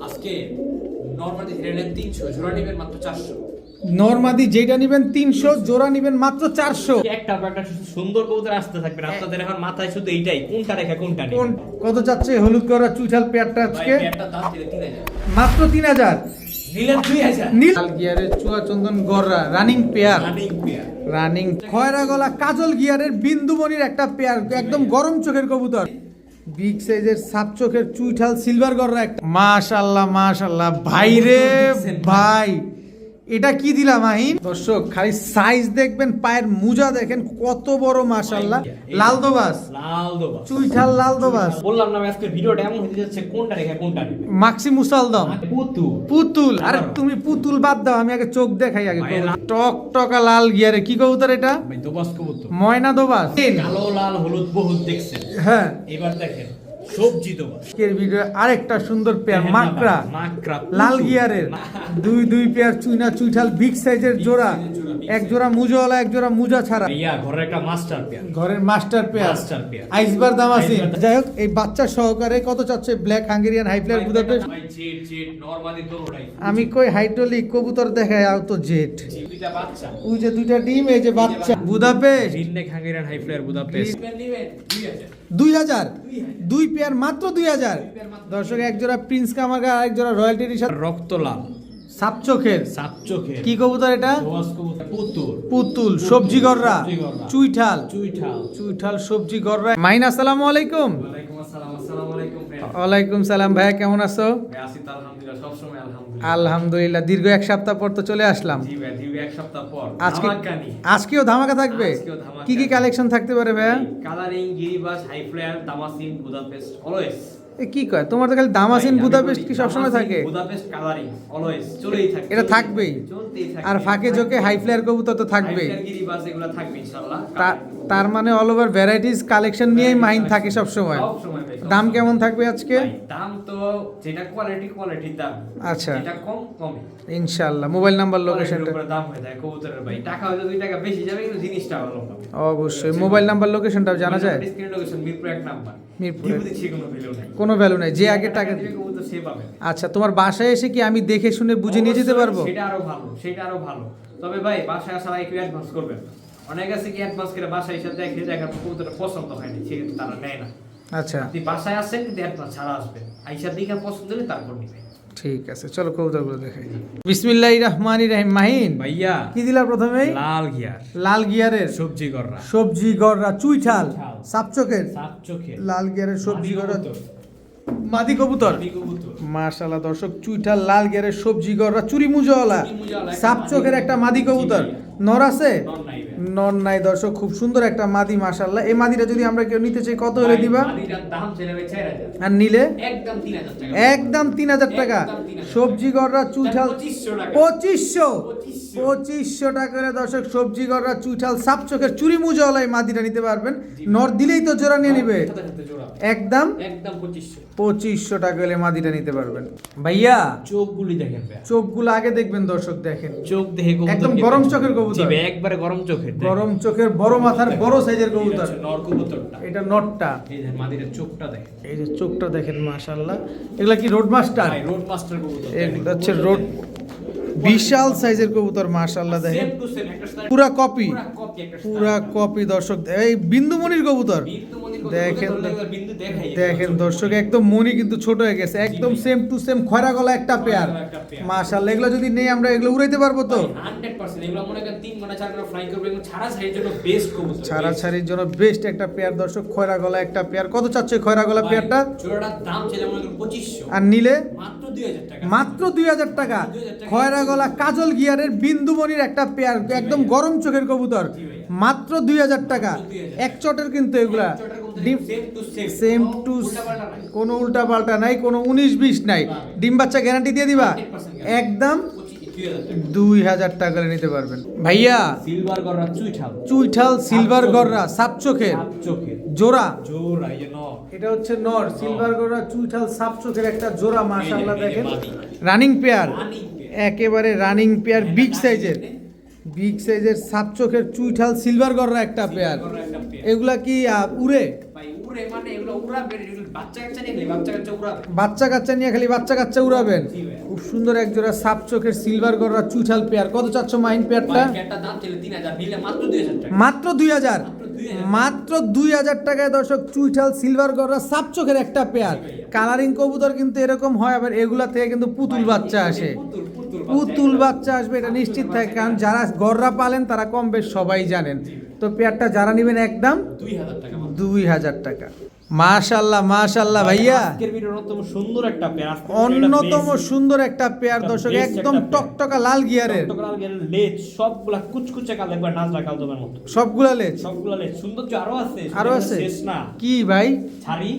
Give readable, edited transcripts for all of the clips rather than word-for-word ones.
আজকে নরমালি হিরেনের 300 জোড়া নেবেন মাত্র 400। নরমাদি যেটা নেবেন 300, জোড়া নেবেন মাত্র 400। একটা সুন্দর কবুতর আসতে থাকবে আপনাদের এখন মাথায় শুধু এইটাই কোনটা রেখা কোনটা নেবেন। কোন কত যাচ্ছে হলুদ করা চুইঠাল পেয়ারটা আজকে? একটা দাম দিলে 3000, মাত্র 3000। নিলেন 2000। নীল গিয়ারের চুয়া চন্দন গররা running pair, running pair, running খয়রা গলা কাজল গিয়ারের বিন্দুমণির একটা পেয়ার, একদম গরম চোখের কবুতর, বিগ সাইজের সাপ চোখের চুইঠাল সিলভার গররা একটা। মাশাআল্লাহ মাশাআল্লাহ ভাই রে ভাই, এটা কি দিলাম আহিন? দর্শক খালি সাইজ দেখবেন, পায়ের মুজা দেখেন কত বড় মাশাআল্লাহ। লাল দোবাস, লাল দোবাস, চুইঠাল লাল দোবাস। বললাম না আজকে ভিডিওটা এমন হতে যাচ্ছে কোনটা রেখা কোনটা নেবেন। মাক্সি মুসালদম পুতুল, পুতুল। আরে তুমি পুতুল বাদ দাও, আমি আগে চোখ দেখাই আগে। টক টকা লাল গিয়ারে কি কবুতর এটা? ভাই দোবাস কবুতর, ময়না দোবাস। কালো লাল হলুদ বহুত দেখছেন, হ্যাঁ এবার দেখেন সবজি দোবাস। আজকের ভিডিও আরেকটা সুন্দর পেয়ার মাকড়া মাকড়া লাল গিয়ারের দুই পেয়ার চুইনা চুইঠাল বিগ সাইজের জোড়া, এক জোড়া মুজাওয়ালা এক জোড়া মুজা ছাড়া। ইয়া ঘরের একটা মাস্টার পেয়ার, ঘরের মাস্টার পেয়ার, মাস্টার পেয়ার। আইসবার দাম আছে। যাই হোক এই বাচ্চা সহকারে কত চাচ্ছে black Hungarian high flyer Budapest? ভাই জেট জেট নরমালি দোড়াই। আমি কই হাইড্রোলিক কবুতর দেখায় আও তো জেট। দুইটা বাচ্চা, ওই যে দুইটা ডিম, এই যে বাচ্চা। Budapest green neck Hungarian high flyer Budapest. 2000, দুই পেয়ার মাত্র 2000। দর্শক এক জোড়া প্রিন্স কামারগা আর এক জোড়া রয়্যালটি রিশাদ রক্ত লাল সাপ চোখের সাত চোখের কি কবুতর এটা? দোবাস কবুতর, পুতুল, পুতুল সবজি গররা চুইঠাল চুইঠাল। চুইঠাল সবজি গররা। মাইন আসসালামু আলাইকুম। ওয়ালাইকুম আসসালাম। আসসালামু আলাইকুম ভাই। ওয়ালাইকুম সালাম ভাইয়া, কেমন আছো? ভাই আছি তো আলহামদুলিল্লাহ, সব সময় আলহামদুলিল্লাহ। আলহামদুলিল্লাহ, দীর্ঘ এক সপ্তাহ পর তো চলে আসলাম। জি ভাই, দীর্ঘ এক সপ্তাহ পর আজকে ধামাকানি। আজকেও ধামাকা থাকবে। আজকেও ধামাকা। কি কি কালেকশন থাকতে পারে ভাইয়া? কালারিং, গিরিবাস, হাই ফ্লায়ার, দামাসিন, বুদাপেস্ট অলওয়েজ। এ কি কয়, তোমার তো খালি দামাসিন বুদাপেস্ট কি সবসময় থাকে? বুদাপেস্ট কালারিং অলওয়েজ চলেই থাকে, এটা থাকবেই। চলতেই থাকে। আর ফাঁকে ঝোঁকে হাই ফ্লায়ার কবুতর তো থাকবেই। হাই ফ্লায়ার, গিরিবাস এগুলো থাকবে ইনশাআল্লাহ। তার মানে অল ওভার ভ্যারাইটিস কালেকশন নিয়েই মাইন থাকে সব সময়। সব সময় ভাই, সব দাম সময়। কেমন থাকবে আজকে? ভাই, দাম তো যেটা কোয়ালিটির দাম। আচ্ছা। যেটা কমে ইনশাআল্লাহ। মোবাইল নাম্বার কোয়ালিটির লোকেশনটা উপরে দাম হয়ে যায় কবুতরের ভাই। টাকা হয়তো 2 টাকা বেশি যাবে কিন্তু জিনিসটা ভালো হবে। অবশ্যই। মোবাইল নাম্বার লোকেশনটাও জানা যায়? Screen location Mirpur 1 number. মিরপুরে। দ্বিতীয় দিকে কোনো ভ্যালু নাই। কোনো ভ্যালু নাই, যে আগে টাকা দিবে কবুতর সে পাবে। আচ্ছা, তোমার বাসায় এসে কি আমি দেখে শুনে বুঝে নিয়ে যেতে পারবো? সেটা আরো ভালো। তবে ভাই বাসায় আসার আগে একটু অ্যাডভান্স করবেন। অনেক আছে কি অ্যাডভান্স করে বাসায় এসে দেখে দেখার পর কবুতরটা পছন্দ হয়নি, সেক্ষেত্রে তারা নেয় না। আচ্ছা আপনি বাসায় আসেন কিন্তু অ্যাডভান্স ছাড়া আসবেন, আইসা দেখে পছন্দ হলে তারপর নিবেন। ঠিক আছে, চলো কবুতরগুলো দেখাই। বিসমিল্লাহির রহমানির রহিম। মাহিন ভাইয়া কি দিলা প্রথমেই? লাল গিয়ার, লাল গিয়ারের সবজি গররা, সবজি গররা চুইঠাল চুইঠাল। সাপচোখের সাত চোখে লাল গিয়ারের সবজি গররা মাদি কবুতর। মাদি কবুতর। মাদি কবুতর। মাশাআল্লাহ দর্শক, চুইঠাল লাল গিয়ারের সবজি গররা চুরি মুজাওয়ালা সাপচোখের একটা মাদি কবুতর। নর আছে? নর নাই ভাই। নর নাই দর্শক, খুব সুন্দর একটা মাদি মাশাআল্লাহ। এই মাদিটা যদি আমরা কেউ নিতে চাই কত হলে দিবা? মাদিটার দাম ছেড়ে 4000 আর নিলে একদম 3000 টাকা। একদম 3000 টাকা। একদম 3000 সবজি গররা চুইঠাল 2500 টাকা। 2500 টাকা করে দর্শক সবজি গররা চুইঠাল সাপ চোখের চুরি মুজাওয়ালা এই মাদিটা নিতে পারবেন। নর দিলেই তো জোড়া নিয়ে নিবে। একদম 2500 টাকা হলে মাদিটা নিতে পারবেন। ভাইয়া চোখগুলি দেখেন ভাই, চোখগুলো আগে দেখবেন দর্শক, দেখেন চোখ দেখে কবুতর একদম কিনবেন। গরম চোখের কবুতর। জি ভাই, একবারে গরম চোখের। গরম চোখের বড় মাথার বড় সাইজের কবুতর। এটা হচ্ছে নর কবুতরটা। এটা নটটা। এই যে মাদিরের চোখটা দেখেন। এই যে চোখটা দেখেন মাশাআল্লাহ। এগুলা কি রোড মাস্টার? ভাই রোড মাস্টার কবুতর। এগুলো হচ্ছে রোড, বিশাল সাইজের কবুতর মাশাআল্লাহ দেখেন। সেম টু সেম একটা স্টাইল। পুরা কপি, পুরা কপি একটা পুরা কপি দর্শক। এই বিন্দুমণির কবুতর দেখেন, বিন্দু দেখাই। দেখেন দর্শক, একদম মনি কিন্তু ছোট হয়ে গেছে, একদম সেম টু সেম খয়রা গলা একটা পেয়ার মাশাআল্লাহ। এগুলো যদি নেই আমরা এগুলো উড়াইতে পারবো তো? 100% এগুলো মনে করেন 3 ঘন্টা 4 ঘন্টা ফ্লাই করবে এবং ছাড়া ছাড়ির জন্য বেস্ট কবুতর। ছাড়াছাড়ির জন্য বেস্ট একটা পেয়ার দর্শক, খয়রা গলা একটা পেয়ার। কত চাচ্ছে খয়রা গলা পেয়ারটা? জোড়াটার দাম ছিল মনে করেন 2500 আর নিলে মাত্র 2000 টাকা। মাত্র 2000 টাকা। খয়রা গলা কাজল গিয়ারের বিন্দুমণির একটা পেয়ার, একদম গরম চোখের কবুতর, মাত্র 2000 টাকা। এক চটের কিন্তু এগুলা সেম টু সেম টু, কোনো উল্টা পাল্টা নাই, কোনো 19-20 নাই। ডিম বাচ্চা গ্যারান্টি দিয়ে দিবা? একদম 2000 টাকা করে নিতে পারবেন। ভাইয়া সিলভার গররা চুইঠাল, চুইঠাল সিলভার গররা সাপ চোখের জোড়া, জোড়া এই যে নর। এটা হচ্ছে নর। সিলভার গররা চুইঠাল সাপ চোখের একটা জোড়া মাশাআল্লাহ এই যে দেখেন। মাদি। Running pair, running pair. একেবারে রানিং পেয়ার, বিগ সাইজের, বিগ সাইজের সাপ চোখের চুইঠাল সিলভার গররা একটা পেয়ার। গররা একটা পেয়ার। এগুলা কি উড়ে? ভাই উড়ে মানে এগুলো উড়াবে, এগুলো বাচ্চা কাচ্চা নিয়ে খেলি, বাচ্চা কাচ্চা উড়াবে। বাচ্চা কাচ্চা নিয়ে খালি বাচ্চা কাচ্চা উড়াবেন। জি ভাইয়া। খুব সুন্দর এক জোড়া সাপ চোখের সিলভার গররা চুইঠাল পেয়ার। কত চাচ্ছ মাহিন পেয়ারটা? ভাই পেয়ারটার দাম ছিল 3000, নিলে মাত্র 2000 টাকা। মাত্র 2000, মাত্র 2000 মাত্র 2000 টাকায় দর্শক চুইঠাল সিলভার গররা সাপ চোখের একটা পেয়ার। কালারিং কবুতর কিন্তু এরকম হয়, আবার এগুলা থেকে কিন্তু পুতুল বাচ্চা আসে, পুতুল বাচ্চা আসবে এটা নিশ্চিত থাকে, কারণ যারা গররা পালেন তারা কম বেশ সবাই জানেন। তো পেয়ারটা যারা নেবেন একদম 2000 টাকা মাত্র। 2000 টাকা। মাশাআল্লাহ মাশাআল্লাহ ভাইয়া, আজকের ভিডিওর অন্যতম সুন্দর একটা পেয়ার, অন্যতম সুন্দর একটা পেয়ার একটা দর্শক, বেশ একদম একটা পেয়ার। টকটকা লাল গিয়ারের, টকটকাল গেলের লেজ সবগুলা কুচকুচে কাল, একবার নাজরা কালদমের মতো সবগুলা লেজ। সবগুলা লেজ। সৌন্দর্য আরো আছে, আরো শুধু আছে? শেষ না। কি ভাই? ছাড়ি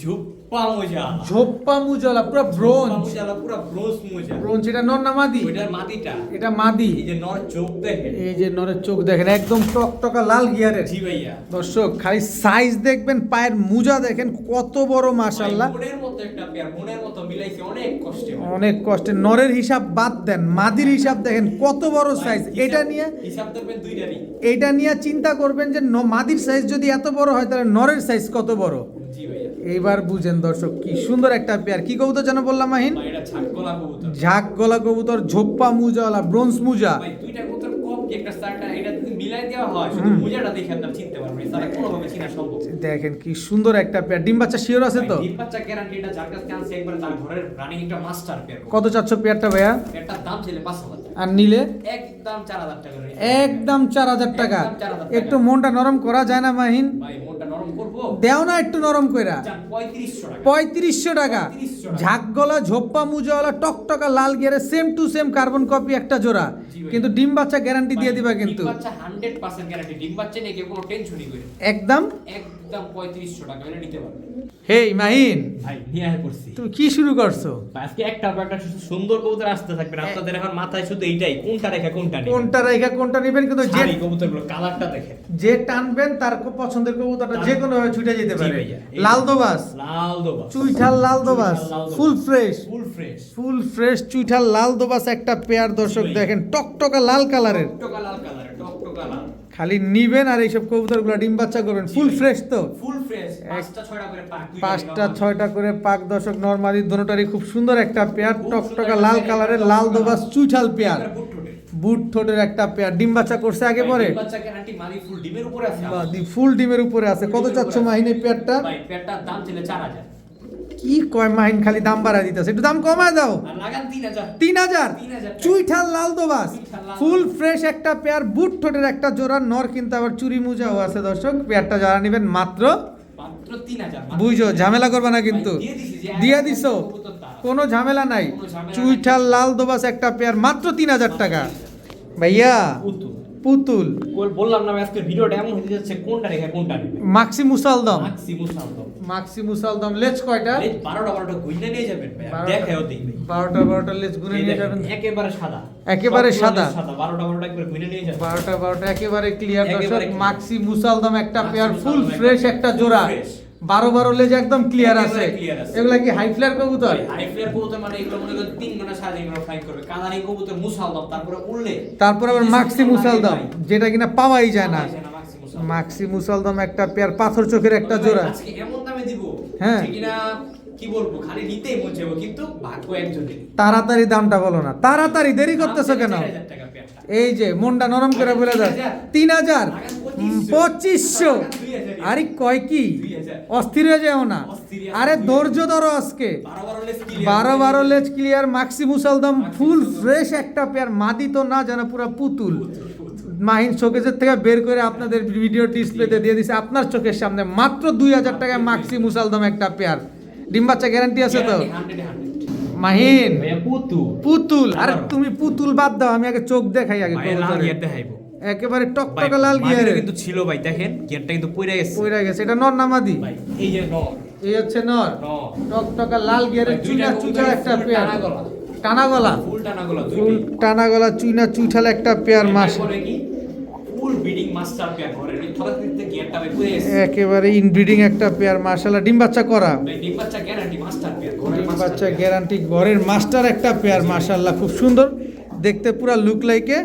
ঝুপ্পা মোজা, ঝোপ্পা মুজলা পুরো ব্রোঞ্জ। মোজালা পুরো ব্রোঞ্জ মোজা। ব্রোঞ্জ, এটা নর না মাদি? ওইটার মাটিটা, এটা মাদি। এই যে নর চোখ দেখে। এই যে নরের চোখ দেখেন, একদম টকটকা লাল গিয়ারের। জি ভাইয়া। দর্শক খালি সাইজ দেখবেন, পায়ের মুজা দেখেন কত বড় মাশাআল্লাহ। মনের মতো একটা পেয়ার, মনের মতো মিলাইছে অনেক কষ্টে। অনেক কষ্টে। নরের হিসাব বাদ দেন, মাদির হিসাব দেখেন কত বড় সাইজ। এটা নিয়ে হিসাব করবেন দুইটারই। এটা নিয়ে চিন্তা করবেন যে মাদির সাইজ যদি এত বড় হয় তাহলে নরের সাইজ কত বড়। জি ভাইয়া। এইবার বুঝেন দর্শক, কি সুন্দর একটা পেয়ার। কি কবুতর যেন বললাম মাহিন? ভাই এটা ছাগলা কবুতর। ঝাঁক গলা কবুতর, ঝোপ্পা মুজাওয়ালা ব্রোঞ্জ মুজা। ভাই দুইটা কবুতর কম কি একটা স্টারটা, এটা যদি মিলাই দেওয়া হয় শুধু মুজাটা দেখে আপনারা চিনতে পারবেন, এছাড়া কোনোভাবে চিনা সম্ভব না। দেখেন কি সুন্দর একটা পেয়ার। ডিম বাচ্চা শিওর আছে তো? ভাই, ডিম বাচ্চা গ্যারান্টি, এটা যার কাছে আনছে একবার তার ঘরের রানিং একটা মাস্টার পেয়ার। কত চাচ্ছ পেয়ারটা ভাইয়া? এটার দাম ছিল 5000 টাকা, আর নিলে একদম 4000 টাকা করে। একদম 4000 টাকা। একদম 4000 টাকা। একটু মনটা নরম করা যায় না মাহিন? ভাই মনটা নরম করবো, দেও না একটু নরম কইরা। যান 3500 টাকা। 3500 টাকা। 3500 টাকা। ঝাঁক গলা ঝোপ্পা মুজাওয়ালা টকটকা লাল গিয়ারে same to same carbon copy একটা জোড়া, জি ভাই। কিন্তু ডিম বাচ্চা গ্যারান্টি দিয়ে দিবা কিন্তু ডিম বাচ্চা 100% গ্যারান্টি, ডিম বাচ্চা নিয়ে কেউ কোনো টেনশনই করে। একদম। একদম 3500 টাকা হলে নিতে পারবে। হেই মাহিন, ভাই নিয়ে আয় পড়ছি। তুমি কি শুরু করছো? আজকে একটা পর একটা সুন্দর কবুতর আসতে থাকবে, আপনাদের এখন মাথায় শুধু এইটাই, কোনটা রেখে কোনটা নেই, কোনটা রেখা কোনটা নেবেন, কিন্তু যে যে কবুতরগুলো কালারটা দেখে যে টানবেন তার পছন্দের কবুতরটা যে কোনো ভাবে ছুটে যেতে জি পারে। ভাইয়া। লাল দোবাস, লাল দোবা, চুইঠাল লাল দোবাস, চুইঠাল লাল দোবাস। Full fresh, full fresh, full fresh চুইঠাল লাল দোবাস একটা পেয়ার দর্শক জি ভাইয়া। দেখেন টকটকা লাল কালারের। টকটকা লাল কালার, টকটকা লাল, খালি নিবেন আর এইসব কবুতরগুলো ডিম বাচ্চা করবেন। জি ফুল ভাইয়া। ফ্রেশ তো? ফুল ফ্রেশ, 5টা 6টা করে পাক, 5টা 6টা করে পাক দর্শক, নরমালি দোনোটারই খুব সুন্দর একটা পেয়ার, খুব টকটকা সুন্দর লাল একটা কালারের পেয়ার, লাল টকটকা দোবাস লাল। চুইঠাল পেয়ার, বুটঠোঁটে। বুট ঠোঁটের একটা পেয়ার। ডিম বাচ্চা করছে আগে পরে? ডিম বাচ্চা গ্যারান্টি, মাদি ফুল ডিমের উপরে আছে আমার। ফুল ডিমের উপরে আছে। কত চাচ্ছ মাহিন এই পেয়ারটা? ভাই পেয়ারটার দাম ছিল 4000, কি কয় মাহিন, খালি দাম বাড়ায় দিতেছে, একটু দাম কমায় দাও। আর লাগান 3000। 3000। 3000 চুইঠাল লাল দোবাস, চুইঠাল লাল ফুল ফ্রেশ একটা পেয়ার, বুট ঠোঁটের একটা জোড়া নর, কিন্তু আবার চুরি মুজাও আছে দর্শক। পেয়ারটা যারা নেবেন মাত্র মাত্র 3000। বুঝো, ঝামেলা করবে না কিন্তু, ভাই, দিয়ে দিছি যে দিয়ে এক দিছো, কবুতর তারা। কোনো ঝামেলা নাই। কোনো ঝামেলা চুইঠাল লাল দোবাস একটা পেয়ার মাত্র 3000 টাকা। ভাইয়া পুতুল। পুতুল বললাম না আজকের ভিডিওটা এমন হতে যাচ্ছে, কোনটা রেখে কোনটা নেবে। মাক্সি মুসালদম, ম্যাক্সিমাম সাউন্ড মাক্সি মুসালদম লেজ কয়টা? এই 12টা গুইনা নিয়ে যাবেন ভাই, 12টা দেখাও দিই ভাই। 12টা লেজ গুনে এই নিয়ে দেখেন, যাবেন। একেবারে সাদা, একেবারে সবগুলো সাদা। সাদা, 12টা একবার গুইনা নিয়ে যাবেন। 12টা একেবারে ক্লিয়ার দর্শক। একেবারে clear। মাক্সি মুসালদম একটা মাক্সি পেয়ার, ফুল মুসালদম ফ্রেশ একটা একটা full জোড়া, fresh। 12 লেজ একদম ক্লিয়ার আছে। একেবারে clear আছে। এগুলা কি হাই ফ্লায়ার কবুতর? হাই ফ্লেয়ার কবুতর মানে এগুলো মনে করেন 3 ঘন্টা 3.5 ঘন্টা ফ্লাই করবে। কালারিং কবুতর মুসালদম, তারপরে উড়লে তারপর আবার মাক্সি মুসালদম, যেটা কিনা পাওয়াই যায় না। মাক্সি মুসালদম। মাক্সি মুসালদম একটা পেয়ার, পাথর চোখের একটা জোড়া। আজকে এমন দামে দিব, হ্যাঁ। যে কিনা কি বলবো, খালি নিতেই মন চাইবো, কিন্তু ভাগ্য একজনের। তাড়াতাড়ি দামটা বলো না, তাড়াতাড়ি দেরি করতেছো কেন? 4000 টাকা পেয়ারটা। এই যে মনটা নরম করে বলে দাও। 3000, 2500। আরে কয় কি, 2000। অস্থির হয়ে যাও না। আরে ধৈর্য ধরো আজকে। 12 লেজ ক্লিয়ার মাক্সি মুসালদম, ফুল ফ্রেশ একটা পেয়ার, মাদি তো না যেন পুরো পুতুল। মাহিন শোকেজের থেকে বের করে আপনাদের ভিডিও ডিসপ্লেতে দিয়ে দিছে আপনার চোখের সামনে, মাত্র 2000 টাকায় মাক্সি মুসালদম একটা পেয়ার। ডিম বাচ্চা গ্যারান্টি আছে তো? মাহিন পুতুল, আরে তুমি পুতুল বাদ দাও, আমি আগে চোখ দেখাই আগে কবুতরের। একেবারে টকটকা লাল গিয়ারে কিন্তু ছিল ভাই, দেখেন গিয়ারটা কিন্তু পড়ে গেছে পইরা গেছে। এটা নর নামাদি? ভাই। এই যে নর, এই হচ্ছে নর, টকটকা লাল গিয়ারে ভাই, চুইনা দুইটা চুইঠাল একটা full পেয়ার, টানা গলা। টানা গলা, ফুল টানা গলা, ফুল টানা গলা, চুইনা চুইঠাল একটা পেয়ার। মাস করে কি ফুল ব্রিডিং মাস্টার পেয়ার ঘরে থরা দিতে গিয়ারটা ভাই পড়ে গেছে। একেবারে ইনব্রিডিং একটা পেয়ার, মাশাআল্লাহ। ডিম বাচ্চা করা? ভাই ডিম বাচ্চা গ্যারান্টি মাস্টার পেয়ার ঘরে, ডিম বাচ্চা গ্যারান্টি ঘরের মাস্টার একটা পেয়ার, মাশাআল্লাহ খুব সুন্দর দেখতে, পুরা লুক লাইকে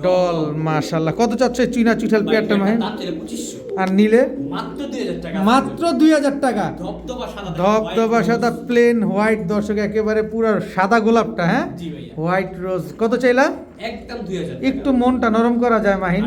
ডল, মাশাআল্লাহ। কত চাচ্ছে চুইনা চুইঠাল পেয়ারটা মাহিন? দাম ছিল 2500। আর নিলে মাত্র 2000 টাকা, মাত্র 2000 টাকা। ধবধবা সাদা, ধবধবা সাদা প্লেন হোয়াইট, দর্শক একেবারে পুরো সাদা গোলাপটা, হ্যাঁ জি ভাইয়া, হোয়াইট রোজ। কত চাইলা? একদম 2000 টাকা। একটু মনটা নরম করা যায় মাহিন?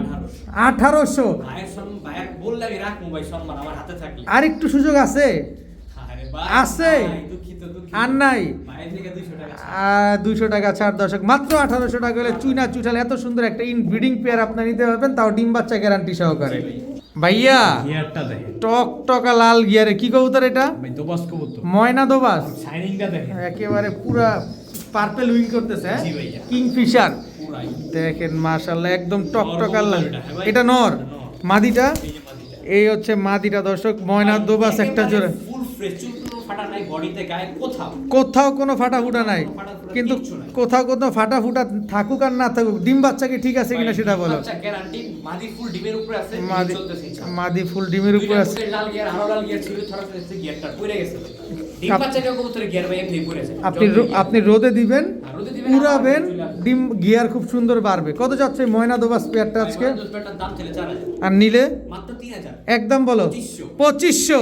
1800। ভাইয়ের সম্মান, ভাইয়ের বললে আমি রাখবো ভাই, সম্মান আমার হাতে থাকলে। আর একটু সুযোগ আছে? আরে ভাই, আছে? ভাই, দুঃখিত। আর নাই? ভাইয়ের থেকে 200 টাকা ছাড়। 200 টাকা ছাড় দর্শক, মাত্র 1800 টাকা হলে চুইনা চুইঠাল এত সুন্দর একটা ইনব্রিডিং পেয়ার আপনার নিতে পারবেন, তাও ডিম বাচ্চা গ্যারান্টি সহকারে। জি ভাই। ভাইয়া গিয়ারটা দেখেন টক টকা লাল গিয়ারে কি কবুতর এটা? ভাই, দোবাস কবুতর, ময়না দোবাস, শাইনিংটা দেখেন একেবারে পুরা পার্পল উইং করতেছে, জি ভাইয়া। কিংফিশার পুরাই দেখেন মাশাআল্লাহ, একদম টক নর টকা লাল। কবুতর এটা, হ্যাঁ ভাই। এটা নর, এটা নর। মাদিটা এই যে মাদিটা। এই হচ্ছে মাদিটা দর্শক, ময়না দোবাস একটা জোড়া, ফুল ফ্রেশ, চুল কোনো ফাটা নাই বডিতে, গায়ে কোথাও কোথাও কোনো ফাটা ফুটা নাই, ফাটা-ফুটা কিন্তু কিচ্ছু নাই। কোথাও কোথাও ফাটা ফুটা থাকুক আর না থাকুক, ডিম বাচ্চা কি ঠিক আছে কিনা সেটা বলো। আচ্ছা, গ্যারান্টি মাদি ফুল ডিমের উপরে আছে, মাদি চলতেছে ইনশাআল্লাহ। মাদি ফুল ডিমের উপর আছে। দুইটা লাল গিয়ার, আরো লাল গিয়ার ছিল, ছড়া ফেলেছে, গিয়ারটা পড়ে গেছে। ডিম আপ- বাচ্চা কেউ কবুতরের গিয়ার ভাই এমনি পড়েছে। আপনি রোদে দিবেন, আর রোদে দিবেন, উড়াবেন, আবার চলে আসবে। ডিম গিয়ার খুব সুন্দর বাড়বে। কত যাচ্ছে এই ময়না দোবাস পেয়ারটা আজকে? ভাই, দুধটার দাম ছিল 4000, আর নিলে মাত্র 3000। একদম বলো 2500, 2500,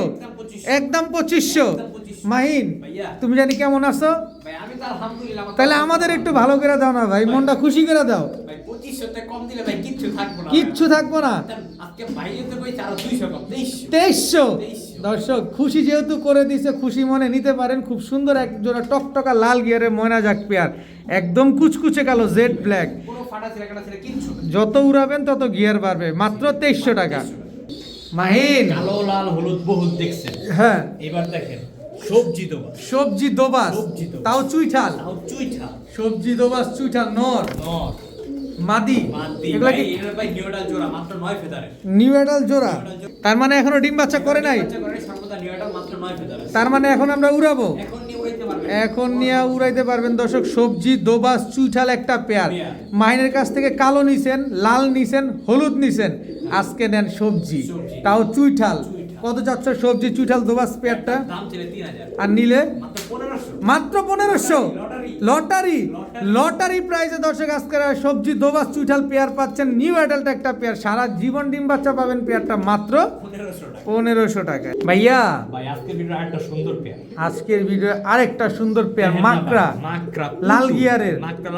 একদম 2500। একদম 2500 মাহিন ভাইয়া। তুমি জানি কেমন আছো? ভাই আমি তো আলহামদুলিল্লাহ, আমার তাহলে তো- আমাদের একটু ভালো করে দাও না ভাই, মনটা খুশি করে দাও। ভাই 2500 তে কম দিলে ভাই কিচ্ছু থাকবো না। কিচ্ছু থাকবো না। আজকে বাইরে তো কই 200 কম, 2300। 2300। 2300 দর্শক খুশি যেহেতু করে দিছে, খুশি মনে নিতে পারেন। খুব সুন্দর এক জোড়া টকটকা লাল গিয়ারের ময়না জাক পেয়ার, একদম কুচকুচে কালো জেড ব্ল্যাক। কোনো ফাটা ছিল কাটা ছিল কিচ্ছু না। যত উড়াবেন তত গিয়ার বাড়বে, মাত্র 2300 টাকা। মাহিন, কালো লাল হলুদ বহুত দেখছেন, হ্যাঁ এবার দেখেন সবজি দোবা, সবজি দোবাস, সবজি দোবাস। তাও চুইঠাল, তাও চুইঠা, সবজি দোবাস চুইঠাল নর নর, মাদি, মাদি। এগুলা ভাই কি এর ভাই নিউডাল জোড়া মাত্র 9 ফেদারের। নিউ এডাল জোড়া? তার মানে এখনো ডিম বাচ্চা করে নাই, বাচ্চা করে সর্বদা নিউডাল মাত্র 9 ফেদারের। তার মানে এখন আমরা উড়াবো, এখন নিয়ে উড়াইতে পারবেন, এখন নিয়ে উড়াইতে পারবেন দর্শক। সবজি দোবাস চুইঠাল একটা পেয়ার। পেয়ার। মাইনের কাছ থেকে কালো নিছেন, লাল নিছেন, হলুদ নিছেন, আজকে নেন সবজি, সবজি। তাও চুইঠাল। চুইঠাল। কত যাচ্ছ সবজি চুইঠাল দোবাস পেয়ারটা? দাম ছিল 3000, আর নিলে মাত্র 1500। মাত্র 1500। লটারি। Lottery, lottery. লটারি প্রাইসে দর্শক আজকে সবজি দোবাস চুইঠাল পেয়ার পাচ্ছেন, নিউ অ্যাডাল্ট একটা পেয়ার। সারা জীবন ডিম বাচ্চা পাবেন পেয়ারটা মাত্র 1500 টাকা। 1500 টাকা। ভাইয়া ভাই আজকের ভিডিও একটা সুন্দর পেয়ার, আজকের ভিডিও আরেকটা সুন্দর পেয়ার, মাকড়া মাকড়া লাল গিয়ারের,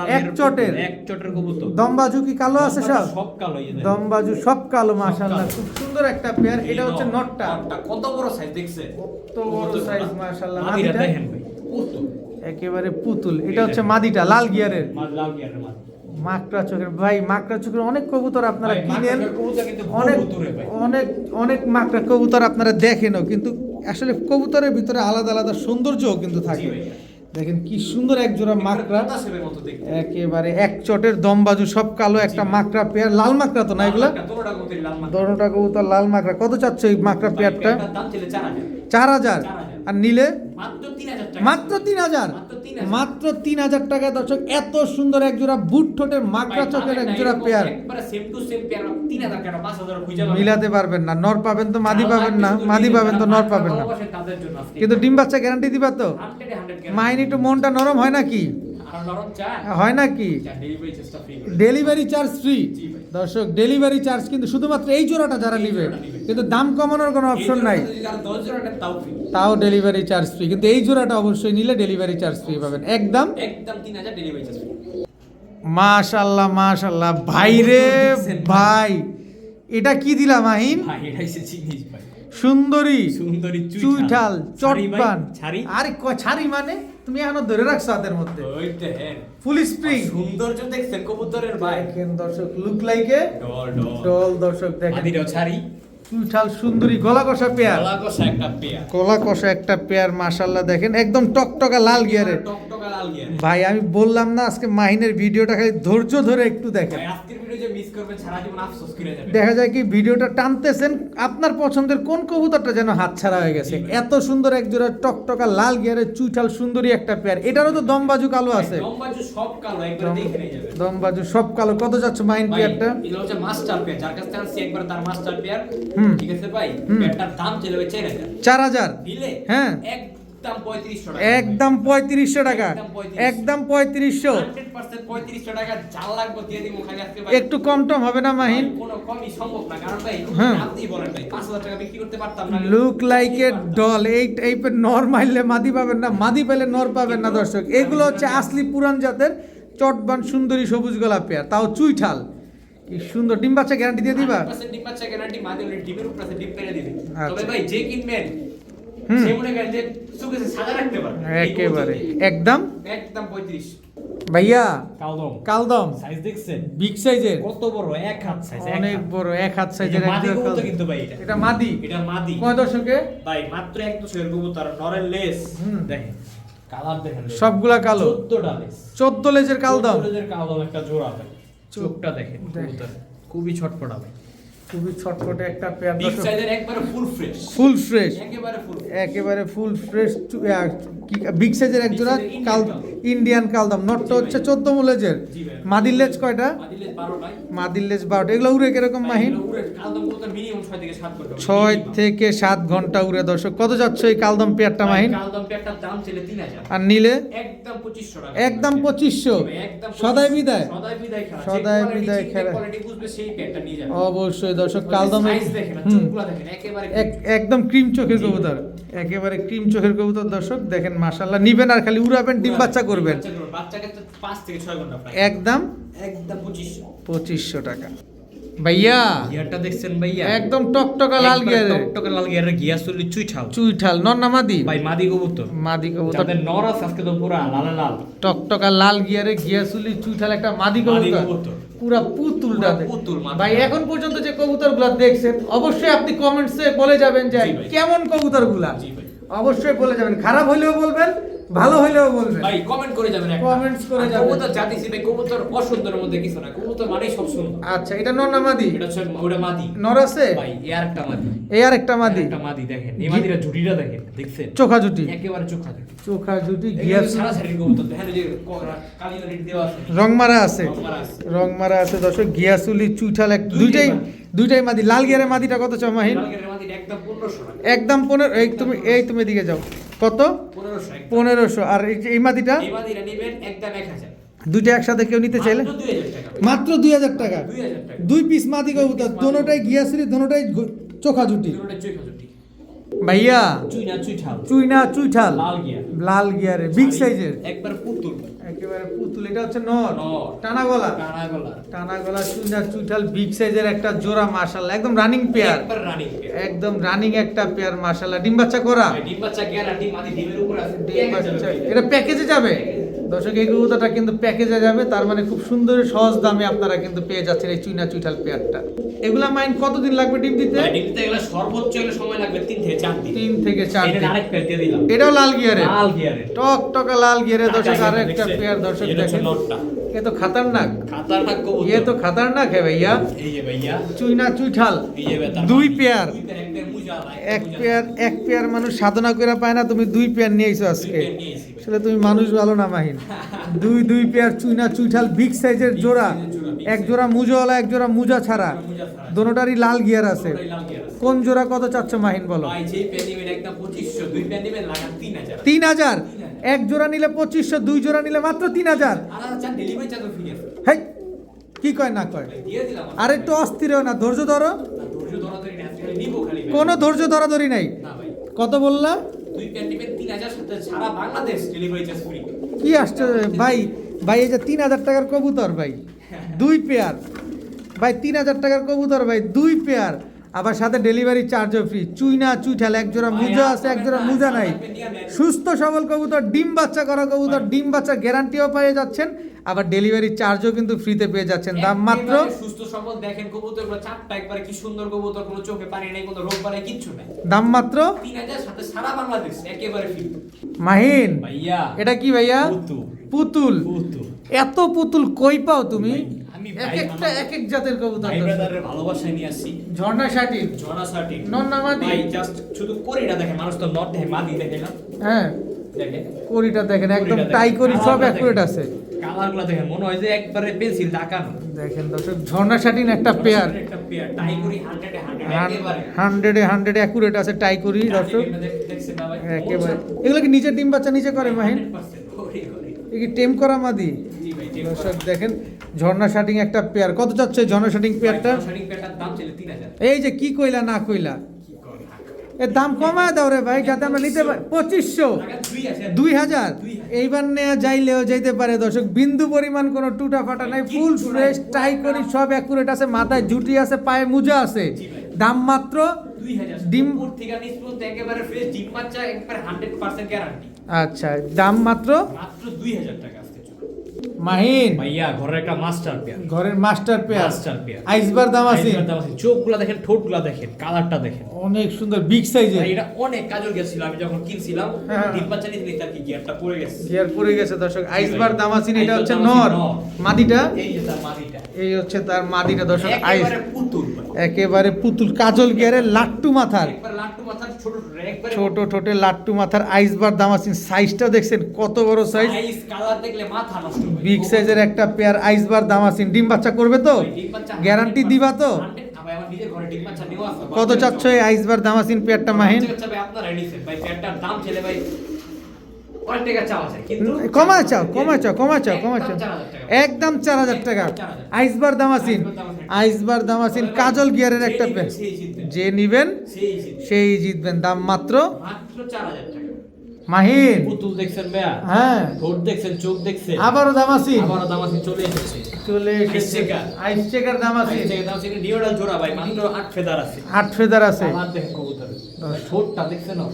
এক চটের, এক চটের কবুতর। দমবাজু কি কালো আছে সব? সব কালো এই যে। দমবাজু সব কালো মাশাআল্লাহ, কালো। খুব সুন্দর একটা পেয়ার। এটা হচ্ছে নটটা, নটটা কত বড় সাইজ দেখছে, কত বড় সাইজ মাশাআল্লাহ। মাদিরা মাদিটা দেখেন ভাই, কত একেবারে পুতুল। এটা হচ্ছে মাদিটা লাল গিয়ারের, লাল গিয়ারের মাদি। মাকড়া চোখের। ভাই মাকড়া চোখের অনেক কবুতর আপনারা ভাই, কিনেন, মাকড়ার কবুতর কিন্তু অনেক বহুত দূরে ভাই। অনেক অনেক মাকড়া কবুতর আপনারা দেখেনও, কিন্তু আসলে কবুতরের ভিতরে আলাদা আলাদা সৌন্দর্যও কিন্তু থাকে। জি ভাইয়া। দেখেন কি সুন্দর এক জোড়া মাকড়া, কথা সেবের মতো দেখতে। একেবারে এক চটের দমবাজু সব কালো একটা মাকড়া পেয়ার। লাল মাকড়া তো না এগুলা? তোরটা কত লাল মাকড়া। দোনোটা কবুতর লাল মাকড়া। কত চাচ্ছ এই মাকড়া ভাই, পেয়ারটা? পেয়ারটার দাম ছিল 4000, 4000। 4000 আর নিলে মাত্র 3000 টাকা। মাত্র 3000। মাত্র 3000 মাত্র 3000 টাকা দর্শক, এত সুন্দর এক জোড়া বুট ঠোঁটের মাকড়া চোখের এক জোড়া পেয়ার। একবারে সেম টু সেম পেয়ার 3000 টাকা 5000 খুঁজে পাবেন। মিলাতে পারবেন না, নর পাবেন তো মাদি পাবেন না, মাদি পাবেন তো নর পাবেন না। তাদের জন্য আজকে কিন্তু ডিম বাচ্চা গ্যারান্টি দিবা তো? 100 মাইন একটু মনটা নরম হয় নাকি? আর নরম চা হয় নাকি? ডেলিভারি চেষ্টা ফ্রি করে। ডেলিভারি চার্জ ফ্রি জি ভাই। দর্শক, ডেলিভারি চার্জ কিন্তু শুধুমাত্র এই জোড়াটা যারা এই নিবে, জোড়াটা নিবে। কিন্তু দাম কমানোর কোনো অপশন নাই, এই জন্য যদি আরো 10 জোড়া নেন তাও ফ্রি। তাও ডেলিভারি চার্জ ফ্রি। কিন্তু এই জোড়াটা অবশ্যই নিলে ডেলিভারি চার্জ ফ্রি পাবেন একদম। একদম 3000 ডেলিভারি চার্জ ফ্রি। মাশাআল্লাহ মাশাআল্লাহ ভাই রে ভাই, এটা কি দিলা মাহিন? ভাই এটা হচ্ছে জিনিস ভাই, সুন্দরী সুন্দরী চুইঠাল ছাড়ি ভাই, চটপান। ছাড়ি। আরে ছাড়ি মানে তুমি এখনো ধরে রাখছো হাতের মধ্যে, ওই দেখেন ফুল স্প্রিং। সৌন্দর্য দেখছেন কবুতরের ভাই, দেখেন দর্শক, look like a doll doll doll. দর্শক দেখেন মাদিরাও ছাড়ি, চুইঠাল সুন্দরী গলা কষা পেয়ার, গলা কষা একটা পেয়ার, গলা কষা একটা পেয়ার মাশাআল্লাহ। দেখেন একদম টকটকা লাল গিয়ারের। টকটকা লাল গিয়ার। ভাই আমি বললাম না আজকে মাহিনের ভিডিওটা খালি ধৈর্য ধরে একটু দেখেন। ভাই আজকের ভিডিও যে মিস করবেন সারা জীবন আফসোস করে যাবেন। দেখা যায় কি ভিডিওটা টানতেছেন, আপনার পছন্দের কোন কবুতরটা যেন হাতছাড়া হয়ে গেছে। এত সুন্দর এক জোড়া টকটকা লাল গিয়ারের চুইঠাল সুন্দরী একটা পেয়ার। এটারও তো দমবাজু কালো আছে, দমবাজু সব কালো, একবার দেখে নিয়ে যাবেন। দমবাজু সব কালো। কত যাচ্ছে মাহিন ভাই পেয়ারটা? এটা হচ্ছে মাস্টার পেয়ার, যার কাছ থেকে আনছি একবার তার মাস্টার পেয়ার। হুম। ঠিক আছে ভাই, হুম। পেয়ারটার দাম ছিল 4000। 4000। দিলে হ্যাঁ। একদম 3500 টাকা একদম 3500 টাকা, একদম 3500। 100% 3500 টাকা জাল লাগবে দিয়ে দিমু খালি আজকে ভাই। একটু কম টম হবে না মাহিন? কোনো কমই সম্ভব না, কারণ ভাই হ্যাঁ। আপনি বলেন ভাই 5000 টাকা বিক্রি করতে পারতাম না। Look like a doll. এই টাইপের নর মাইলে মাদি পাবেন না, মাদি পেলে নর পাবেন না দর্শক। এগুলো হচ্ছে আসলি পুরান জাতের চটবান সুন্দরী সবুজ গলা পেয়ার, তাও চুইঠাল। কি সুন্দর। ডিম বাচ্চা গ্যারান্টি দিয়ে দিবা? 100% ডিম বাচ্চা গ্যারান্টি, মাদি হলে ডিমের উপর আছে ডিম পেরে দিবে। আচ্ছা। তবে ভাই যে কিনবেন হুম। সে মনে করেন যে সুকেসে সাজা রাখতে পারবে। একেবারে একদম একদম 35। ভাইয়া কালদম কালদম সাইজ দেখছেন বিগ সাইজের, কত বড়, এক হাত সাইজ, অনেক বড় এক হাত সাইজের মাদি একদম কবুতর কালদম। কিন্তু ভাই এটা মাদি, এটা মাদি। কয় দর্শকে? ভাই মাত্র এক দুশের কবুতর, নরের লেস হুম। দেখেন, কালার দেখেন, সবগুলা কালো, 14টা লেস, 14 লেজের কালদম। 14 লেজের কালদম একটা জোড়া ভাই। চোখটা দেখেন দেখেন। কবুতর খুবই ছটফটা ভাই। খুবই ছটফটে একটা পেয়ার বিগ সাইজের একবারে ফুল ফ্রেশ, ফুল ফ্রেশ, একেবারে ফুল। একেবারে ফুল ফ্রেশ বিগ সাইজের এক জোড়া কাল ইন্ডিয়ান কালদম। নটটা হচ্ছে 14 লেজের। জি ভাই। মাদির লেজ কয়টা? মাদি লেজ 12টাই। মাদির লেজ 12টা। এগুলো উড়ে কিরকম মাহিন? কালদম কবুতর মিনিমাম 6 থেকে 7 ঘন্টা। 6 থেকে 7 ঘন্টা উড়ে দর্শক। কত যাচ্ছ এই কালদম পেয়ারটা মাহিন? কালদম পেয়ারটার দাম ছিল 3000। আর নিলে একদম 2500 টাকা। একদম 2500। একদম সদাই বিদায়, সদাই বিদায় খেলা। সদাই বিদায় খেলা। কোয়ালিটি বুঝবে সেই পেয়ারটা নিয়ে যাবে। অবশ্যই দর্শক কালদমের সাইজ দেখেন, চোখগুলো দেখেন, একেবারে একদম ক্রিম চোখের কবুতর, একেবারে ক্রিম চোখের কবুতর দর্শক দেখেন। মাশাআল্লাহ নিবেন আর খালি উড়াবেন, ডিম বাচ্চা করবেন। বাচ্চাকে তো 5 থেকে 6 ঘন্টা প্রায়। একদম একদম 2500। 2500 টাকা। ভাইয়া গিয়ারটা দেখছেন ভাইয়া, একদম টকটকা লাল গিয়ারে, টকটকা লাল গিয়ারের গিয়ার চুলি চুইঠাল। চুইঠাল নর না মাদি? ভাই মাদি কবুতর, মাদি কবুতর, যাদের নর আছে আজকে তো পুরা লাল লাল। টকটকা লাল গিয়ারে গিয়াসুলি চুইঠাল একটা মাদি কবুতর, কবুতর। পুরা পুতুলটা পুরা পুতুল মাদি। ভাই এখন পর্যন্ত যে কবুতরগুলো দেখছেন অবশ্যই আপনি কমেন্টসে বলে যাবেন যে জি ভাই। কেমন কবুতরগুলা। জি ভাই। অবশ্যই বলে যাবেন, খারাপ হইলেও বলবেন, ভালো হইলেও বলবেন। ভাই কমেন্ট করে যাবেন একটা। Comments করে যাবেন। কবুতর জাতি হিসেবে কবুতর অসুন্দরের মধ্যে কিছু না, কবুতর মানেই সব সুন্দর। আচ্ছা এটা নর না মাদি? এটা হচ্ছে ওটা মাদি। নর আছে? ভাই এর একটা মাদি। এই আর একটা মাদি, একটা মাদি দেখেন, এই মাদিরা ঝুটিটা দেখেন, দেখছেন? চোখা জুটি, একেবারে চোখা দেখেন। চোখা জুটি এগুলো গিয়াস সারা সারি কবুতর দেখেন, এই যে কালি রেড দেওয়া আছে, রং মারা আছে, রংমারা আছে। রং মারা আছে দর্শক। গিয়াসুলি চুইঠাল এক দুইটাই দুইটাই মাদি। লাল গিয়ারের মাদিটা কত চাও মাহিন? লালগিরের মাদিটা একদম 1500 টাকা। একদম 15। এই তুমি এদিকে যাও। কত? 1500 একদম। 1500। আর এই মাদিটা এই মাদিরা নিবেন একদম 1000। দুইটা একসাথে কেউ নিতে চাইলে মাত্র 2000 টাকা। মাত্র 2000 টাকা। 2000 টাকা। দুই পিস মাদি কবুতর, দোনোটাই গিয়াসুলি, দোনোটাই চোখা জুটি। দুটোটা চুইখা জুটি। ভাইয়া চুই না চুইঠাল। চুইনা চুইঠাল লাল গিয়ার। লাল গিয়ারে বিগ সাইজের, একবার পুতুল। একেবারে পুতুল। এটা হচ্ছে নর, নর। টানা গলা, কানা গলা। টানা গলা চুইনা চুইঠাল বিগ সাইজের একটা জোড়া মাশাআল্লাহ, একদম রানিং পেয়ার, একবার রানিং পেয়ার। একদম রানিং একটা পেয়ার মাশাআল্লাহ। ডিম বাচ্চা করা? ভাই ডিম বাচ্চা গ্যারান্টি, মাদি ডিমের উপর আছে। ডিম বাচ্চা। এটা প্যাকেজে যাবে দর্শক, এই কবুতরটা কিন্তু প্যাকেজে যাবে। তার মানে খুব সুন্দর সহজ দামে আপনারা কিন্তু পেয়ে যাচ্ছেন এই চুইনা চুইঠাল পেয়ারটা। এগুলা মাইন কতদিন লাগবে ডিম দিতে? ভাই ডিম দিতে গেলে সর্বোচ্চ হলে সময় লাগবে 3 থেকে 4 দিন। 3 থেকে 4 এটা দিন। আরেক পেয়ার দিয়ে দিলাম। এটাও লাল গিয়ারে, লাল গিয়ারে। টক টকা লাল গিয়ারে দর্শক। আর একটা দেখছেন? পেয়ার দর্শক এটা হচ্ছে দেখেন, নটটা। এ তো খাতারনাক, খাতারনাক কবুতর। এ তো খাতারনাক হে ভাইয়া। এই যে ভাইয়া, চুইনা চুইঠাল এই যে বেটা। দুই পেয়ার, দুই পেয়ার, একটা মুজা আলা, একটা এক মুজা পেয়ার, এক পেয়ার মানুষ সাধনা করে পায় না, তুমি দুই পেয়ার নিয়ে আইছো দুই আজকে। পেয়ার নিয়ে এসেছি ভাই। আসলে তুমি মানুষ ভালো না মাহিন। দুই পেয়ার চুইনা চুইঠাল বিগ সাইজের জোড়া, এক জোড়া মুজোওয়ালা, এক জোড়া মুজা ছাড়া, মুজা ছাড়া। দোনোটারই লাল গিয়ার আছে। দুটোই লাল গিয়ার আছে। কোন জোড়া কত চাচ্ছ মাহিন বলো? ভাই যেই পেয়ার নিবেন একদম 2500, দুই পেয়ার নিবেন লাগান 3000। 3000। এক জোড়া নিলে 2500, দুই জোড়া নিলে মাত্র 3000। আর আচ্ছা ডেলিভারি চার্জ ফ্রি আছে। হেই কি কয় না কয়? ভাই দিয়ে দিলাম। আর একটু অস্থির হও না, ধৈর্য ধরো। না, ধৈর্য ধরা ধরি না, আজকে নিবো খালি ভাই। কোনো ধৈর্য ধরাধরি নাই। না ভাই, কত বললা? দুই পেয়ার নিবেন 3000, সাথে সারা বাংলাদেশ ডেলিভারি চার্জ ফ্রি। কি আসছে ভাই? ভাই এই যে 3000 টাকার কবুতর ভাই, দুই পেয়ার ভাই, 3000 টাকার কবুতর ভাই, দুই পেয়ার, আবার সাথে ডেলিভারি চার্জও ফ্রি। চুইনা চুইঠাল, এক জোড়া মুজা আছে, এক জোড়া মুজা নাই। সুস্থ সবল কবুতর, ডিম বাচ্চা করা কবুতর, ডিম বাচ্চা গ্যারান্টিও পেয়ে যাচ্ছেন, আবার ডেলিভারি চার্জও কিন্তু ফ্রিতে পেয়ে যাচ্ছেন। দাম মাত্র, একেবারে সুস্থ সবল দেখেন কবুতরগুলো, চারটা একবারে কি সুন্দর কবুতর, কোনো চোখে পানি নেই, কোনো রোগ বালাই কিচ্ছু নাই। দাম মাত্র 3000, সাথে সারা বাংলাদেশ একেবারে ফ্রি। মাহিন। ভাইয়া এটা কি ভাইয়া? পুতুল। পুতুল। পুতুল। এত পুতুল কই পাও তুমি? আমি এক ভাই একটা এক এক জাতের কবুতর। ভাই ব্রাদারের ভালোবাসায় নিয়ে আসছি। ঝর্ণা শাটি, জনা সার্টিন। নর না মাদি? ভাই জাস্ট শুধু করিটা দেখেন, মানুষ তো নট দেখে, মাদি দেখে না। হ্যাঁ দেখেন করিটা দেখেন, একদম করিটা টাই দেখেন। করি, সব কালারটা অ্যাকুরেট দেখেন। আছে। কালারগুলো দেখেন মনে হয় যে একবারে পেন্সিল আঁকানো। দেখেন দর্শক ঝর্ণা শাটিন একটা পেয়ার, একটা পেয়ার টাই করি 100 একেবারে 100 অ্যাকুরেট আছে টাই করি দর্শক দেখছেন না ভাই একেবারে। এগুলো কি নিজের ডিম বাচ্চা নিজে করে মাহিন? 100% ওরে ওরে এ কি টেম করা মাদি? জি ভাই জি দর্শক দেখেন ঝর্ণা শাটিং একটা পেয়ার, কত চাচ্ছে এই ঝর্ণা শাটিং পেয়ারটা? শাড়ির পেয়ারটার দাম ছিল 3000 এই যে কি কইলা না কইলা, কি করে এর দাম কমায় দাও রে ভাই যাতে আমরা নিতে পারি। 2500 টাকা 2000 2000 এইবার নেওয়া যাইলেও যাইতে পারে দর্শক, বিন্দু পরিমাণ কোনো টুটা ফাটা নাই, ফুল ফ্রেশ টাই করি সব অ্যাকুরেট আছে, মাথায় জুটি আছে, পায়ে মোজা আছে, দাম মাত্র 2000 ডিম। উপর থেকে নিচ পর্যন্ত একেবারে ফ্রেশ ডিম বাচ্চা একবারে 100% গ্যারান্টি আচ্ছা দাম মাত্র মাত্র 2000 টাকা আজকে চলো মাহিন ভাইয়া ঘরের একটা মাস্টার পেয়ার ঘরের মাস্টার পেয়ার মাস্টার পেয়ার আইসবার দাম আছে, চোখগুলা দেখেন ঠোঁটগুলা দেখেন কালারটা দেখেন অনেক সুন্দর বিগ সাইজের। ভাই, এটা অনেক কাজল গেছিল আমি যখন কিনছিলাম হ্যাঁ। ডিম বাচ্চা নিতে তার কি গিয়ারটা পড়ে গেছে গিয়ার পড়ে গেছে দর্শক। আইসবার দাম আছে, এটা হচ্ছে আইসবার নর, দামাসিন নর। মাদিটা এই যে তার মাদিটা এই হচ্ছে তার মাদিটা দর্শক। আইস একেবারে পুতুল ভাই। একেবারে পুতুল কাজল গিয়ারের লাট্টু মাথার, একবার লাট্টু মাথার ছোট একবারে ছোট ঠোঁটে লাট্টু মাথার আইসবার দাম আছে। সাইজটা দেখছেন কত বড় সাইজ, সাইজ কালার দেখলে মাথা নষ্ট হয়ে বিগ সাইজের একটা পেয়ার আইসবার দাম আছে। ডিম বাচ্চা করবে তো? গ্যারান্টি দিবা তো? ভাই আমার নিজের ঘরে ডিম বাচ্চা নেওয়া আছে কত চাচ্ছ এই আইসবার দাম আছে পেয়ারটা মাহিন? ভাই আপনারা নিছেন ভাই পেয়ারটার দাম ছেলে ভাই অনেক টাকা চাওয়া আছে কিন্তু কমায় চাও কমায় চাও কমায় চাও কমায় চাও, একদম 4000 টাকা আইসবার দাম আছে। আইসবার দাম আছে কাজল গিয়ারের একটা পেয়ার, যে নিবেন সেই জিতবেন। দাম মাত্র মাত্র 4000 টাকা। মাহিন পুতুল দেখছেন ভাইয়া, হ্যাঁ ঠোঁট দেখছেন, চোখ দেখছেন, আবারও দাম আছে, আবারও দাম আছে চলে এসেছে। চলে আইস এসেছে চেকার। আইস চেকার দাম আছে, আইস চেকার দাম আছে ডিওডাল জোড়া ভাই মাত্র 8 ফেদার আছে। 8 ফেদার আছে। কালার দেখেন কবুতরের ঠোঁটটা দেখছেন না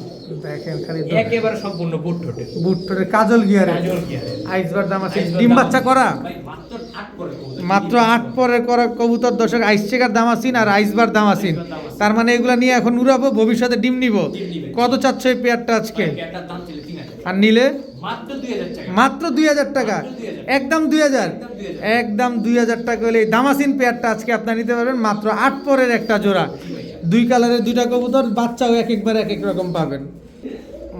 দেখেন খালি একেবারে সম্পূর্ণ বুট ঠোঁটে বুট ঠোঁটের কাজল গিয়ারে কাজল গিয়ারে আইসবার দাম আছে। আইসবার ডিম দাম বাচ্চা আছে। করা ভাই মাত্র 8 করে কবুতর। মাত্র 8 পরের করা কবুতর দর্শক। আইস চেকার দাম আছেন আর আইসবার দাম আছেন, আইসবার দাম আছে। তার মানে এগুলা নিয়ে এখন উড়াবো, ভবিষ্যতে ডিম নিব। ডিম নিবে। কত চাচ্ছ এই পেয়ারটা আজকে? ভাই, পেয়ারটার দাম ছিল 3000 আর নিলে মাত্র 2000 টাকা। মাত্র 2000 টাকা, মাত্র 2000 একদম 2000, একদম 2000 একদম 2000 টাকা হলে এই দামাসিন পেয়ারটা আজকে আপনারা নিতে পারবেন মাত্র 8 পরের একটা জোড়া। দুই কালারের দুইটা কবুতর, বাচ্চাও এক একবার এক এক রকম পাবেন।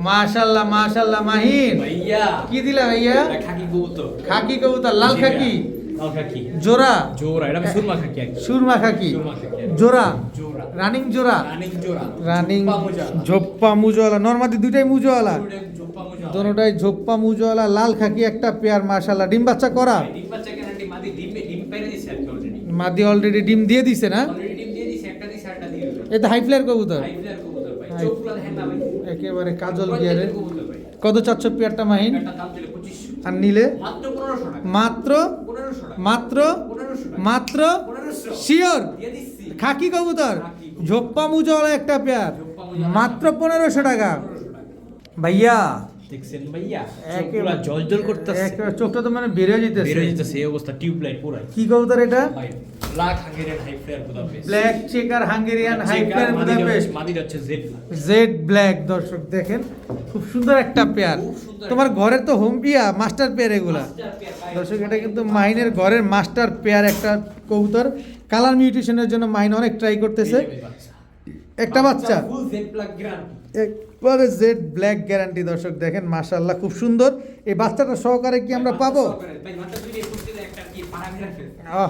মাশাআল্লাহ মাশাআল্লাহ মাহিন ভাইয়া কি দিলা ভাইয়া? এটা খাকি কবুতর, খাকি কবুতর, লাল জি খাকি ভাইয়া, লাল খাকি জোড়া, জোড়া, এটা আমি সুরমা খাকি একদম। সুরমা খাকি সুরমা খাকি জোড়া, জোড়া রানিং জোড়া, রানিং জোড়া রানিং জোপ্পা মোজা। ঝোপ্পা মুজওয়ালা, নরমাদি দুইটাই মুজওয়ালা, পুরো জোপ্পা মোজা। দোনোটাই ঝোপ্পা মুজওয়ালা, লাল খাকি একটা পেয়ার। মাশাআল্লাহ ডিম বাচ্চা করা, ভাই, ডিম বাচ্চা গ্যারান্টি মাদি ডিম পেরে দিছে আর কি অলরেডি। মাদি অলরেডি ডিম দিয়ে দিছে না? অলরেডি ডিম দিয়ে দিছে, একটা দিছে আরেকটা দিয়ে দিবে। এটা হাই ফ্লায়ার কবুতর, হাই ফ্লায়ার কবুতর ভাই, চোখগুলো দেখেন না ভাই, একেবারে কাজল প্রত্যেকটা গিয়ারে। কবুতর ভাই। কত চাচ্ছ পেয়ারটা মাহিন? একটা দাম ছিল 2500 আর নিলে মাত্র 1500 টাকা। মাত্র 1500 টাকা মাত্র 1500 টাকা মাত্র 1500 শিওর দিয়ে দিচ্ছি। খাকি কবুতর, খাকি কবুতর। ঝোপ্পা মুজওয়ালা একটা পেয়ার, ঝোপ্পা মুজওয়ালা। মাত্র 1500 টাকা। 1500 টাকা। ভাইয়া দেখছেন ভাইয়া একেবারে চোখগুলো জলজল করতেছে, একেবারে চোখটা তো মানে বেরিয়ে বের যেতেছে। হয়ে যেতেছে এই অবস্থা, টিউবলাইট পুরাই কি কবুতর এটা? ভাই। Black Hungarian high flyer Budapest, black checker Hungarian high flyer Budapest, মাদিটা হচ্ছে জেড ব্ল্যাক। Jet black. দর্শক দেখেন খুব সুন্দর একটা পেয়ার, খুব সুন্দর তোমার ঘরের তো হোম পিয়া মাস্টার পেয়ার এগুলা। দর্শক এটা কিন্তু মাইনের ঘরের মাস্টার পেয়ার একটা কবুতর। কালার মিউটেশনের জন্য মাইন অনেক ট্রাই করতেছে। একটা বাচ্চা ফুল জেড ব্ল্যাক গ্যারান্টি। একবারে জেড ব্ল্যাক গ্যারান্টি। দর্শক দেখেন মাশাআল্লাহ খুব সুন্দর। এই বাচ্চাটা সহকারে কি আমরা পাবো? ভাই মাত্র দুইটা ফুটতে একটা কি প্যারামিটার ফেস।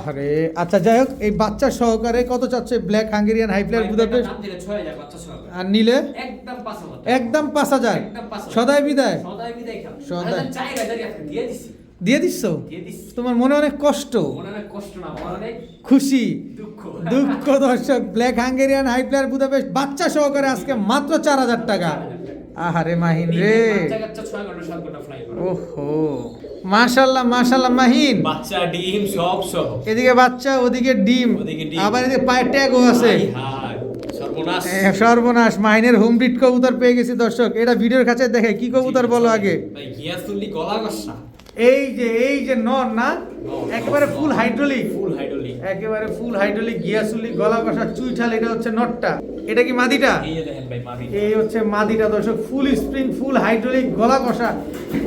আরে আচ্ছা যাই হোক, এই বাচ্চা সহকারে কত চাচ্ছে black Hungarian high flyer Budapest? দাম দিলে 6000 বাচ্চা সহ। আর নিলে একদম 5000। একদম 5000 একদম 5000 সদাই বিদায় সদাই বিদায় খাও। সদাই। 4000 আপনি দিয়ে দিছি। দিয়ে দিচ্ছ? দিয়ে দিছি। তোমার মনে অনেক কষ্ট, মনে অনেক কষ্ট না, মনে অনেক খুশি, দুঃখ। দুঃখ। দর্শক black Hungarian high flyer Budapest বাচ্চা সহকারে আজকে মাত্র 4000 টাকা। আহারে মাহিন রে, বাচ্চা কাচ্চা 6 ঘন্টা 7 ঘন্টা ফ্লাই করে। ওহো মাশাআল্লাহ মাশাআল্লাহ মাহিন। বাচ্চা ডিম সব সহ। এদিকে বাচ্চা ওদিকে ডিম, ওদিকে ডিম। আবার এদিকে পায়ের ট্যাগও আছে। হাই হাই সর্বনাশ। সর্বনাশ, মাহিনের হোম ব্রিড কবুতর পেয়ে গেছি দর্শক। এটা ভিডিওর কাছে দেখে কি কবুতর বলো আগে? ভাই গিয়াসুল্লি গলা কষা। এই যে নর না, একেবারে ফুল হাইড্রোলিক, ফুল হাইড্রোলিক। একেবারে ফুল হাইড্রোলিক গিয়াসুলি গলা কষা চুইঠাল। এটা হচ্ছে নটটা, এটা কি মাদিটা? এই যে দেখেন ভাই মাদি। এই হচ্ছে মাদিটা দর্শক, ফুল স্প্রিং ফুল হাইড্রোলিক গলা কষা।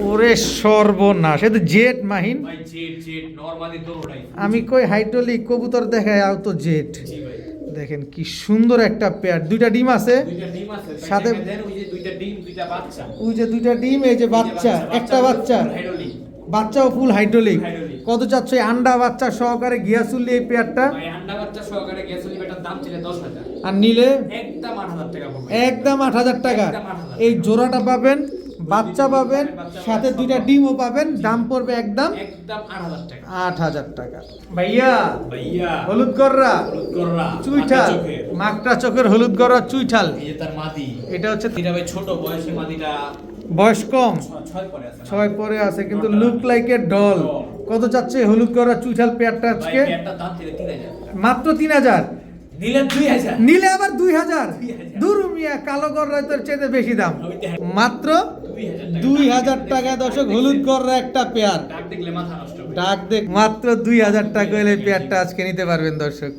ওরে সর্বনাশ, এটা জেট মাহিন। ভাই জেড জেড নরমালি দোনোটাই। আমি কই হাইড্রোলিক কবুতর দেখায় আও তো জেট। জি ভাই। দেখেন কি সুন্দর একটা পেয়ার, দুইটা ডিম আছে। দুইটা ডিম আছে ভাই, সাথে- দেন ওই যে দুইটা ডিম দুইটা বাচ্চা। ওই যে দুইটা ডিম, এই যে বাচ্চা, একটা বাচ্চা। ফুল হাইড্রোলিক। বাচ্চাও ফুল হাইড্রোলিক। Hydraulic। কত চাচ্ছ এই আন্ডা বাচ্চা সহকারে গিয়াসুল্লি এই পেয়ারটা? ভাই আন্ডা বাচ্চা সহকারে গ্যাসোলিন এটার দাম ছিল 10,000, আর নিলে একদম 8,000 টাকা পড়বে। একদম 8,000 টাকা। একদম 8,000 এই জোড়াটা পাবেন, বাচ্চা পাবেন, সাথে দুইটা ডিমও পাবেন, দাম পড়বে একদম একদম 8,000 টাকা। 8,000 টাকা। ভাইয়া ভাইয়া হলুদ গররা হলুদ কররা চুইঠাল, মাকড়া চোখের হলুদ গররা চুইঠাল। এই যে তার মাদি, এটা হচ্ছে এটা ভাই ছোট বয়সে মাদিটা বয়স কম, 6 পরে আছে না? 6 পরে আছে, কিন্তু লুক লাইক এ ডল। কত চাচ্ছে হলুদ গররা চুইঠাল পেয়ারটা ভাই আজকে? পেয়ারটার দাম ছিল 3,000, মাত্র 3,000। নিলেন 2,000। নিলে আবার 2,000। 2,000 দূর মিয়া, কালো গররা তোর চেয়ে বেশি দাম। মাত্র 2,000 টাকা। 2,000 টাকা দর্শক, হলুদ গররা একটা পেয়ার। ডাক দেখলে মাথা নষ্ট হবে। ডাক দেখ, মাত্র 2,000 টাকা হলে পেয়ারটা আজকে নিতে পারবেন দর্শক।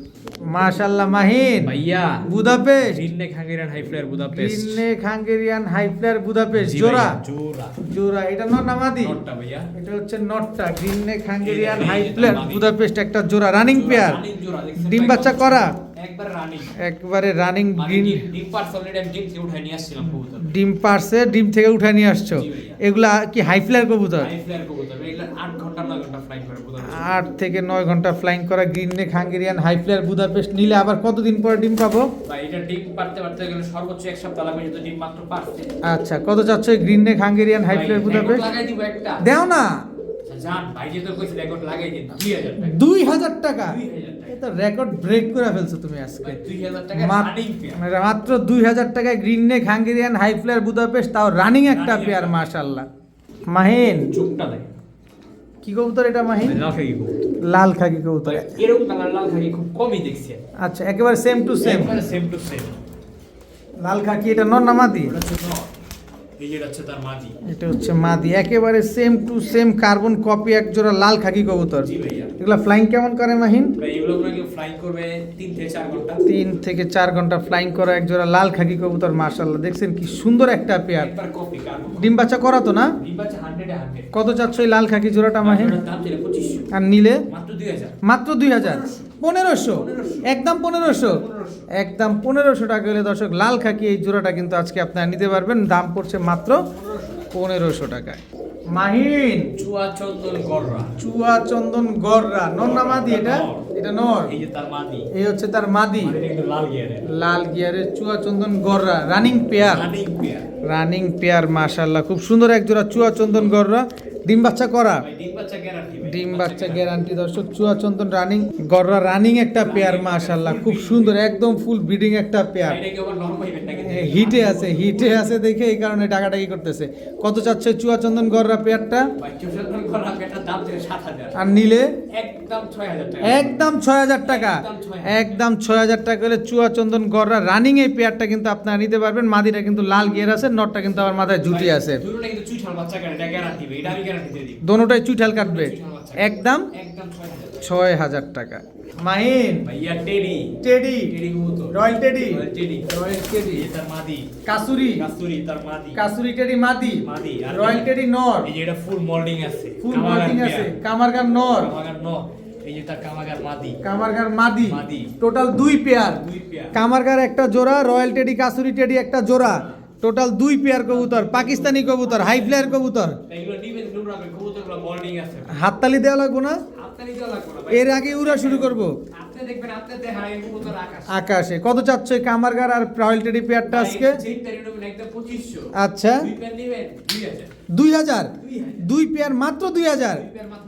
মাশাআল্লাহ মাহিন ভাইয়া Budapest, green neck Hungarian high flyer Budapest. Green neck Hungarian high flyer Budapest জি জোড়া। ভাইয়া, জোড়া জোড়া, এটা নর না মাদি? নটটা ভাইয়া। এটা হচ্ছে নটটা, গ্রিননেক হাঙ্গেরিয়ান এই যে হাই এটা ফ্লায়ার মাদি। বুদাপেস্ট একটা জোড়া, রানিং পেয়ার, রানিং জোড়া দেখছেন ডিম ভাই বাচ্চা কত করা? সুন্দর। একবার রানিং। একবারে রানিং মানে গ্রিন। ডিম পার্স অলরেডি আমি ডিম থেকে উঠাই নিয়ে আসছিলাম কবুতর। ডিম পারছে, ডিম থেকে উঠে নিয়ে আসছো। জি ভাইয়া। এগুলা কি হাই ফ্লায়ার কবুতর? হাই ফ্লায়ার কবুতর এগুলা 8 ঘন্টা 9 ঘন্টা ফ্লাই করে কবুতর। 8 থেকে 9 ঘন্টা ফ্লাইং করা গ্রিননেক হাঙ্গেরিয়ান হাই ফ্লায়ার বুদাপেস্ট নিলে আবার কতদিন পরে ডিম পাবো? ভাই এটা ডিম পারতে পারতে গেলে সর্বোচ্চ 1 সপ্তাহ লাগবে, যেহেতু ডিম মাত্র পারছে। আচ্ছা, কত চাচ্ছ এই গ্রিননেক হাঙ্গেরিয়ান হাই ভাই, ফ্লায়ার রেকর্ড বুদাপেস্ট? লাগাই দিব একটা। দেও না। আচ্ছা, জান ভাই যেহেতু কইছে রেকর্ড লাগাই দিন 2,000 টাকা। 2,000 টাকা? 2,000 টাকা। এটা রেকর্ড ব্রেক করে ফেলছো তুমি আজকে। ভাই 2,000 টাকা রানিং পেয়ার। মাত্র 2,000 টাকায় গ্রিননেক হাঙ্গেরিয়ান হাই ফ্লায়ার বুদাপেস্ট, তাও রানিং একটা Running পেয়ার। একটা। মাশাআল্লাহ মাহিন, চোখটা দেখ। কি কবুতর এটা মাহিন? লাল খাকি কবুতর। লাল খাকি কবুতর। ভাই, এরকম কালার লাল খাকি খুব কমই দেখছি। আচ্ছা, একেবারে same to same. Same to same. লাল খাকি, এটা নর না মাদি? ওটা হচ্ছে নর, এই যে হচ্ছে তার মাদি। এটা হচ্ছে মাদি, একেবারে same to same carbon copy এক জোড়া লাল খাকি কবুতর। জি ভাইয়া। এগুলা ফ্লাইং কেমন করে মাহিন? ভাই এগুলো নাকি ফ্লাই করবে 3 থেকে 4 ঘন্টা। 3 থেকে 4 ঘন্টা ফ্লাইং করা এক জোড়া লাল খাকি কবুতর। মাশাআল্লাহ, দেখছেন কি সুন্দর একটা পেয়ার। একবার কপি কার্বন। ডিম বাচ্চা করা তো না? ডিম বাচ্চা 100 এ 100। কত চাচ্ছ এই লাল খাকি জোড়াটা মাহিন? ওটার দাম ছিল 2500। আর নিলে মাত্র 2,000। মাত্র 2,000। 1,500, একদম 1,500, একদম 1,500 টাকা হলে দর্শক লাল খাকি এই জোড়াটা কিন্তু আজকে আপনারা নিতে পারবেন। দাম পড়ছে মাত্র 1,500 টাকায়। মাহিন চুয়া চন্দন গররা। চুয়া চন্দন গররা, নর না মাদি এটা? এটা নর। এই যে তার মাদি। এই হচ্ছে তার মাদি, মাদিটা কিন্তু লাল গিয়ারে। লাল গিয়ারের চুয়া চন্দন গররা, running pair. Running pair. Running pair মাশাআল্লাহ, খুব সুন্দর এক জোড়া চুয়া চন্দন গররা। ডিম বাচ্চা করা? ভাই ডিম বাচ্চা গ্যারান্টি ভাই। ডিম বাচ্চা গ্যারান্টি দর্শক, চুয়া চন্দন রানিং গররা, রানিং একটা পেয়ার মাশাআল্লাহ, খুব সুন্দর, একদম ফুল ব্রিডিং একটা পেয়ার। এটা কি আবার নরম হইবে নাকি? হিটে আছে, হিটে আছে দেখে এই কারণে টাকাটাকি করতেছে। কত চাচ্ছে চুয়া চন্দন গররা পেয়ারটা? ভাই চুয়া চন্দন গররা এটার দাম ছিল 7,000। আর নিলে একদম 6,000 টাকা। একদম 6,000 টাকা। একদম 6,000 একদম 6,000 টাকা হলে চুয়া চন্দন গররা রানিং এই পেয়ারটা কিন্তু আপনারা নিতে পারবেন। মাদিটা কিন্তু লাল গিয়ার আছে, নটটা কিন্তু আবার মাথায় জুটি আছে। দুটোটা কিন্তু চুইঠাল বাচ্চা কাটে, এটা গ্যারান্টি ভাই। এটা আমি গ্যারান্টি দিয়ে দিই। দোনোটাই চুইঠাল কাটবে। একদম একদম 6,000। 6,000 টাকা। মাহিন ভাইয়া টেডি। টেডি, টেডি কবুতর। Royal teddy, royal teddy. Royal teddy, এই তার মাদি। কাসুরি, কাস্তুরি তার মাদি। কাসুরি টেডি মাদি, মাদি। আর রয়্যাল টেডি নর, এই যে এটা ফুল মোল্ডিং আছে। ফুল কামাগার মার্কিং পেয়ার। আছে, কামারগার নর, কামাগার নর। এই যে তার কামাগার মাদি। কামারগার মাদি, মাদি। Total 2 pair. 2 পেয়ার। কামারগার একটা জোড়া, রয়্যাল টেডি কাসুরি টেডি একটা জোড়া, টোটাল 2 পেয়ার কবুতর, পাকিস্তানি কবুতর, হাই ফ্লায়ার কবুতর। এগুলো নিবেন নুন রাখবেন, কবুতরগুলো মোল্ডিং আছে। হাততালি দেওয়া লাগবো না? আপনি নিতে লাগবে না ভাই। এর আগে উড়া শুরু করব আপনি দেখবেন, আপনি দেখায় এই কবুতর আকাশ। আকাশে। কত চাচ্ছ এই কামারগার আর রয়্যাল টেডি পেয়ারটা আজকে? যেই তারিখ নেবেন একদম 2500। আচ্ছা, 2 পেয়ার নেবেন 2,000। 2,000, 2 পেয়ার মাত্র 2,000।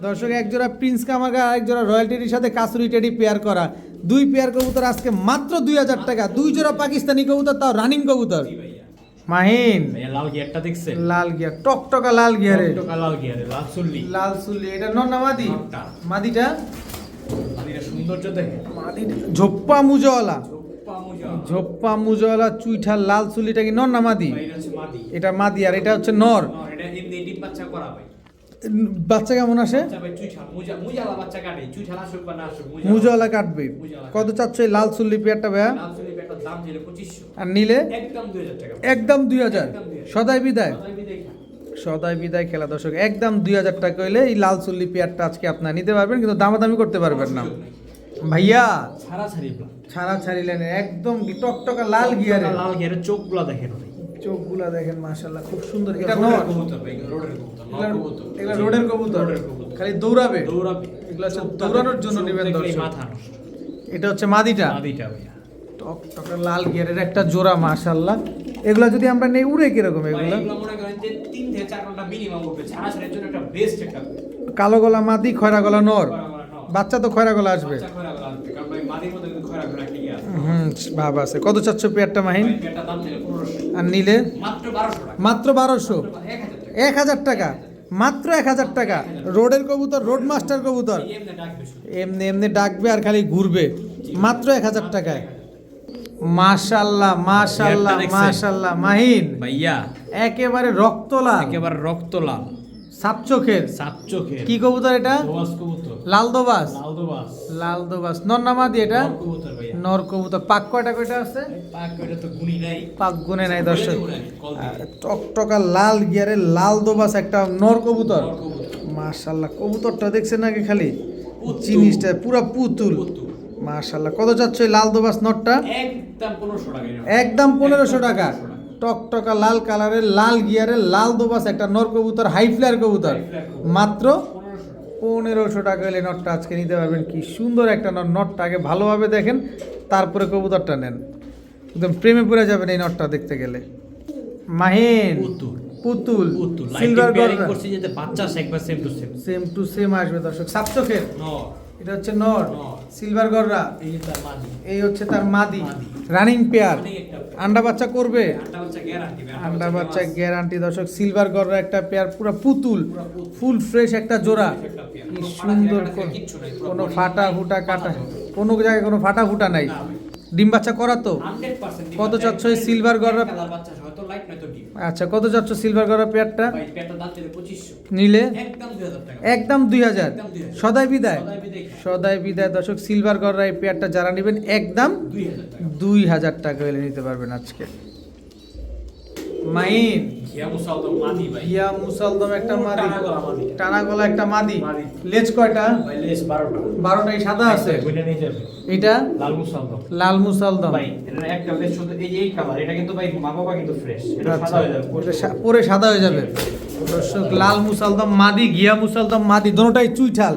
দর্শক, এক জোড়া প্রিন্স কামারগার আর এক জোড়া রয়্যাল টেডির সাথে কাসুরি টেডি পেয়ার করা 2 পেয়ার কবুতর আজকে মাত্র 2,000 টাকা। 2 জোড়া পাকিস্তানি কবুতর, তাও রানিং কবুতর। জি ভাইয়া। মাহিন ভাইয়া লাল গিয়ারটা দেখছেন? লাল গিয়ার, টকটকা লাল গিয়ারে, টকটকা লাল গিয়ারে, লাল চুল্লি। লাল চুল্লি। এটা নর না মাদি? নরটা। মাদিটা? মাদিটা সৌন্দর্য দেখে। মাদিটা ঝোপ্পা মুজওয়ালা, ঝোপ্পা মুজা। ঝোপ্পা মুজওয়ালা চুইঠাল লাল চুল্লিটা কি নর না মাদি? ভাই এটা হচ্ছে মাদি। এটা মাদি, আর এটা হচ্ছে নর। নর, এটা এমনি ডিম বাচ্চা করা ভাই। বাচ্চা কেমন আসে? বাচ্চা ভাই চুইঠাল, মুজালা বাচ্চা কাটে। চুইঠাল আসুক বা না আসুক, মুজওয়ালা কাটবে। মুজওয়ালা কত চাচ্ছ এই লাল চুল্লি পেয়ারটা ভাইয়া? লাল চুল্লি একটা দাম ছিল 2500। আর নিলে একদম 2,000 টাকা। একদম 2,000। একদম 2,000। সদাই বিদায়, সবাই বিদায় খান। সদাই বিদায় খেলা দর্শক, একদম 2,000 টাকা হইলে এই লাল চুল্লি পেয়ারটা আজকে আপনারা নিতে পারবেন, কিন্তু দামাদামি করতে পারবেন না। সুযোগ নাই। ভাইয়া ছাড়া ছাড়ি প্লান। ছাড়া ছাড়িলেন, একদম টকটকা লাল গিয়ারে, লাল গিয়ারের চোখগুলো দেখেন ভাই। চোখগুলা দেখেন মাশাআল্লাহ খুব সুন্দর। এটা এটা নর কবুতর ভাই, রোডের কবুতর, নর কবুতর। এগুলা রোডের কবুতর, রোডের কবুতর। খালি দৌড়াবে। দৌড়াবে। এগুলা হচ্ছে দৌড়ানোর জন্য চোখ নেবেন দেখলেই দর্শক। মাথা নষ্ট। এটা হচ্ছে মাদিটা, মাদিটা ভাইয়া। টকটকে লাল গিয়ারের একটা জোড়া মাশাআল্লাহ। এগুলা যদি আমরা নেই উড়ে কিরকম ভাই, এগুলা? এগুলো মনে করেন যে 3 থেকে 4 ঘন্টা মিনিমাম উঠবে। ছাড়াছাড়ির জন্য একটা বেস্ট একটা কালো গলা মাদি, খয়রা গলা নর। খয়রা গলা নর। বাচ্চা তো খয়রা গলা আসবে। বাচ্চা খয়রা গলা আসবে। কারণ ভাই মাদির মধ্যে কিন্তু খয়রা গলা টিকে আছে। ভাব আছে। কত চাচ্ছ পেয়ারটা মাহিন? ভাই, পেয়ারটার দাম ছিল 1500। আর নিলে মাত্র 1200 টাকা। মাত্র 1200, 1000 টাকা। 1000 টাকা, মাত্র 1000 টাকা। রোডের কবুতর, রোড মাস্টার কবুতর, এই এমনি ডাকবে শুধু। এমনি এমনি ডাকবে আর খালি ঘুরবে, মাত্র 1000 টাকায়। মাশাআল্লাহ মাশাআল্লাহ পেয়ারটা দেখছেন? মাশাআল্লাহ মাহিন ভাইয়া একেবারে রক্তলাল, একেবারে রক্ত লাল, সাপ চোখের। সাত চোখের কি কবুতর এটা? দোয়াস কবুতর, লাল দোবাস, লাল দোবাস, লাল দোবাস। নর না মাদি এটা? নর কবুতর ভাইয়া। নর কবুতর। পাক কয়টা কয়টা আছে? পাক এটা তো গুনি নাই। পাক গুনে নাই দর্শক। গুনে নাই, কল দিয়ে। টকটকা লাল গিয়ারে লাল দোবাস একটা নর কবুতর। নর কবুতর। মাশাআল্লাহ কবুতরটা দেখছেন নাকি খালি পুতুল। জিনিসটা পুরা পুতুল। পুতুল। মাশাআল্লাহ কত যাচ্ছে এই লাল দোবাস নটটা? একদম 1500 টাকা এটা। একদম 1500 একদম টাকা। 1500 টাকা। টকটকা লাল কালারের লাল গিয়ারের লাল দোবাস একটা নর কবুতর, হাই ফ্লায়ার কবুতর, High flyer কবুতর। মাত্র 1500 টাকা। 1500 টাকা হলে নটটা আজকে নিতে পারবেন। কি সুন্দর একটা নট। নটটা আগে ভালোভাবে দেখেন, তারপরে কবুতরটা নেন। একদম প্রেমে পড়ে যাবেন এই নটটা দেখতে গেলে। মাহিন পুতুল। পুতুল পুতুল। সিলভার লাইটিং পেয়ারিং গররা, করছি যাতে বাচ্চা আসে একবার same to same. Same to same আসবে দর্শক। সাপ চোখের নর। এটা হচ্ছে নর, নর। সিলভার গররা, এই যে তার মাদি। এই হচ্ছে তার মাদি। মাদি। রানিং পেয়ার, অনেক একটা পেয়ার। আন্ডা বাচ্চা করবে। আন্ডা বাচ্চা গ্যারান্টি ভাই। আন্ডা বাচ্চা গ্যারান্টি দর্শক। সিলভার গররা একটা পেয়ার, পুরো পুতুল, পুরা পুতুল। ফুল ফ্রেশ একটা জোড়া। একটা পেয়ার। কি কোনো ফাটা সুন্দর ফিটা কোন- কিচ্ছু নাই, পুরো কোনো body ফাটা নাই, ফুটা কাটা, পাতা হবে। কোনো জায়গায় কোনো ফাটা ফুটা নাই। না ভাই। ডিম বাচ্চা করা তো? 100% কত চাচ্ছ এই silver গররা? কালার বাচ্চা হয়তো লাইট নয়তো ডিপ। আচ্ছা কত যাচ্ছ সিলভার গররা পেয়ারটা? ভাই পেয়ারটার দাম ছিল 2500। নিলে একদম 2000 টাকা। একদম 2000। একদম 2000 সদাই বিদায়, সদাই বিদায় খায়। সদাই বিদায় দর্শক। সিলভার গররা এই পেয়ারটা যারা নেবেন একদম 2000 টাকা। 2000 টাকা হলে নিতে পারবেন আজকে। মাইন ঘিয়া মুসাল তো মাদি ভাই। ইয়া মুসালদম একটা মাদি, টানা গলা মাদি। টানা গলা একটা মাদি। মাদি। লেজ কয়টা? ভাই লেস 12টা। 12টাই সাদা আছে। বুঝে নিয়ে যাবে। এটা লাল মুসাল তো। লাল মুসালদম। ভাই এটা একটা লেস শুধু এই যে এই কালার এটা কিন্তু ভাই মা বাবা কিন্তু ফ্রেশ। এটা আচ্ছা, সাদা হয়ে যাবে। এটা পরে সাদা হয়ে যাবে দর্শক। লাল মুসালদম মাদি, ঘিয়া মুসালদম মাদি, দোনোটাই চুইঠাল,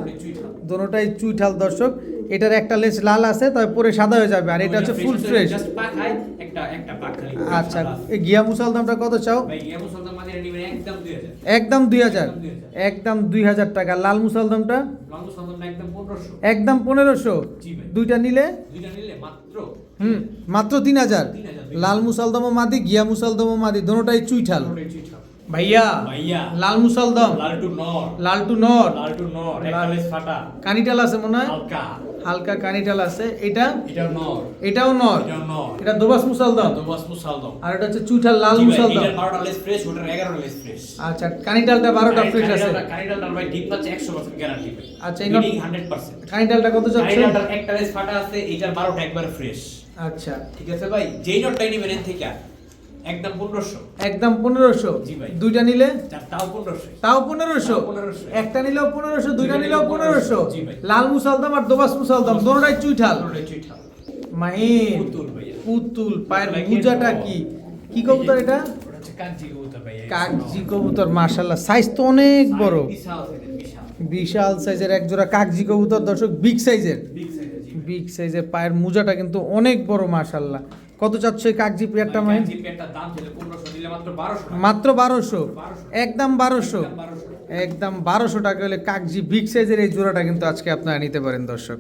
দোনোটাই চুইঠাল দর্শক। এটার একটা লেজ লাল আছে, তবে পরে সাদা হয়ে যাবে। আর এটা হচ্ছে ফুল ফ্রেশ। জাস্ট পাক খায় একটা একটা পাক খালি। আচ্ছা এই ঘিয়া মুসালদমটা কত চাও? ভাই ঘিয়া মুসাল তো মাদি নিবেন একদম 2000। একদম 2000, একদম 2000 টাকা। লাল মুসালদমটা লাল মুসাল তো একদম 1500। একদম 1500। জি ভাই। দুইটা নিলে দুইটা নিলে মাত্র মাত্র 3000। 3000। লাল মুসালদম মাদি, ঘিয়া মুসালদম মাদি, দোনোটাই চুইঠাল। ওটাই চিঠা। ভাইয়া ভাইয়া লাল মুসালদম, লাল টু নর। লাল টু নর, লাল টু নর একটা লেস ফাটা। কানিটাল আছে মনে হয়, হালকা। হালকা কানিটাল আছে। এটা এটাও নর। এটাও নর, এটাও নর। এটা দোবাস মুসালদম। তো বাস মুসাল দাও। আর এটা হচ্ছে চুইঠাল লাল মুসালদম। এটার 12টা লেস ফ্রেশ, ওটার 11টা লেস ফ্রেশ। আচ্ছা কানিটালটা 12টা ফ্রেশ আছে। কানিডালটার ভাই ডিপ পাচ্ছে 100% গ্যারান্টি ভাই। আচ্ছা, এই নট- Breeding 100%। কানিটালটা কত যাচ্ছে? কানিডালটার একটা লেস ফাটা আছে, এটার 12টা একবার ফ্রেশ। আচ্ছা ঠিক আছে ভাই, যেই নটটাই নিবেন এর থেকে একদম 1500। একদম 1500। জি ভাই। দুইটা নিলে তাও 1500। তাও 1500। তাও 1500 একটা নিলেও 1500, দুইটা নিলেও 1500। জি ভাই। লাল মুসালদম আর দোবাস মুসালদম দোনোটাই চুইঠাল। ওটাই চিঠা। মাহিন পুতুল ভাইয়া। পুতুল। পায়ের Like ভুজাটা it, কি কি কবুতর এটা? ওটা হচ্ছে কাগজি কবুতর ভাইয়া। কাগজি কবুতর। মাশাআল্লাহ সাইজ তো অনেক বড়, বিশাল সাইজের, বিশাল। বিশাল সাইজের এক জোড়া কাগজি কবুতর দর্শক। বিগ সাইজের, বিগ সাইজের জি। বিগ সাইজের। পায়ের মুজাটা কিন্তু অনেক বড় মাশাআল্লাহ। কত চাচ্ছ এই কাগজি পেয়ারটা মাহিন? কাগজি পেয়ারটার দাম ছিল 1500, দিলে মাত্র 1200 টাকা। মাত্র 1200, একদম 1200, একদম 1200 টাকা। একদম 1200 টাকা হলে কাগজি বিগ সাইজের এই জোড়াটা কিন্তু আজকে আপনারা নিতে পারেন দর্শক।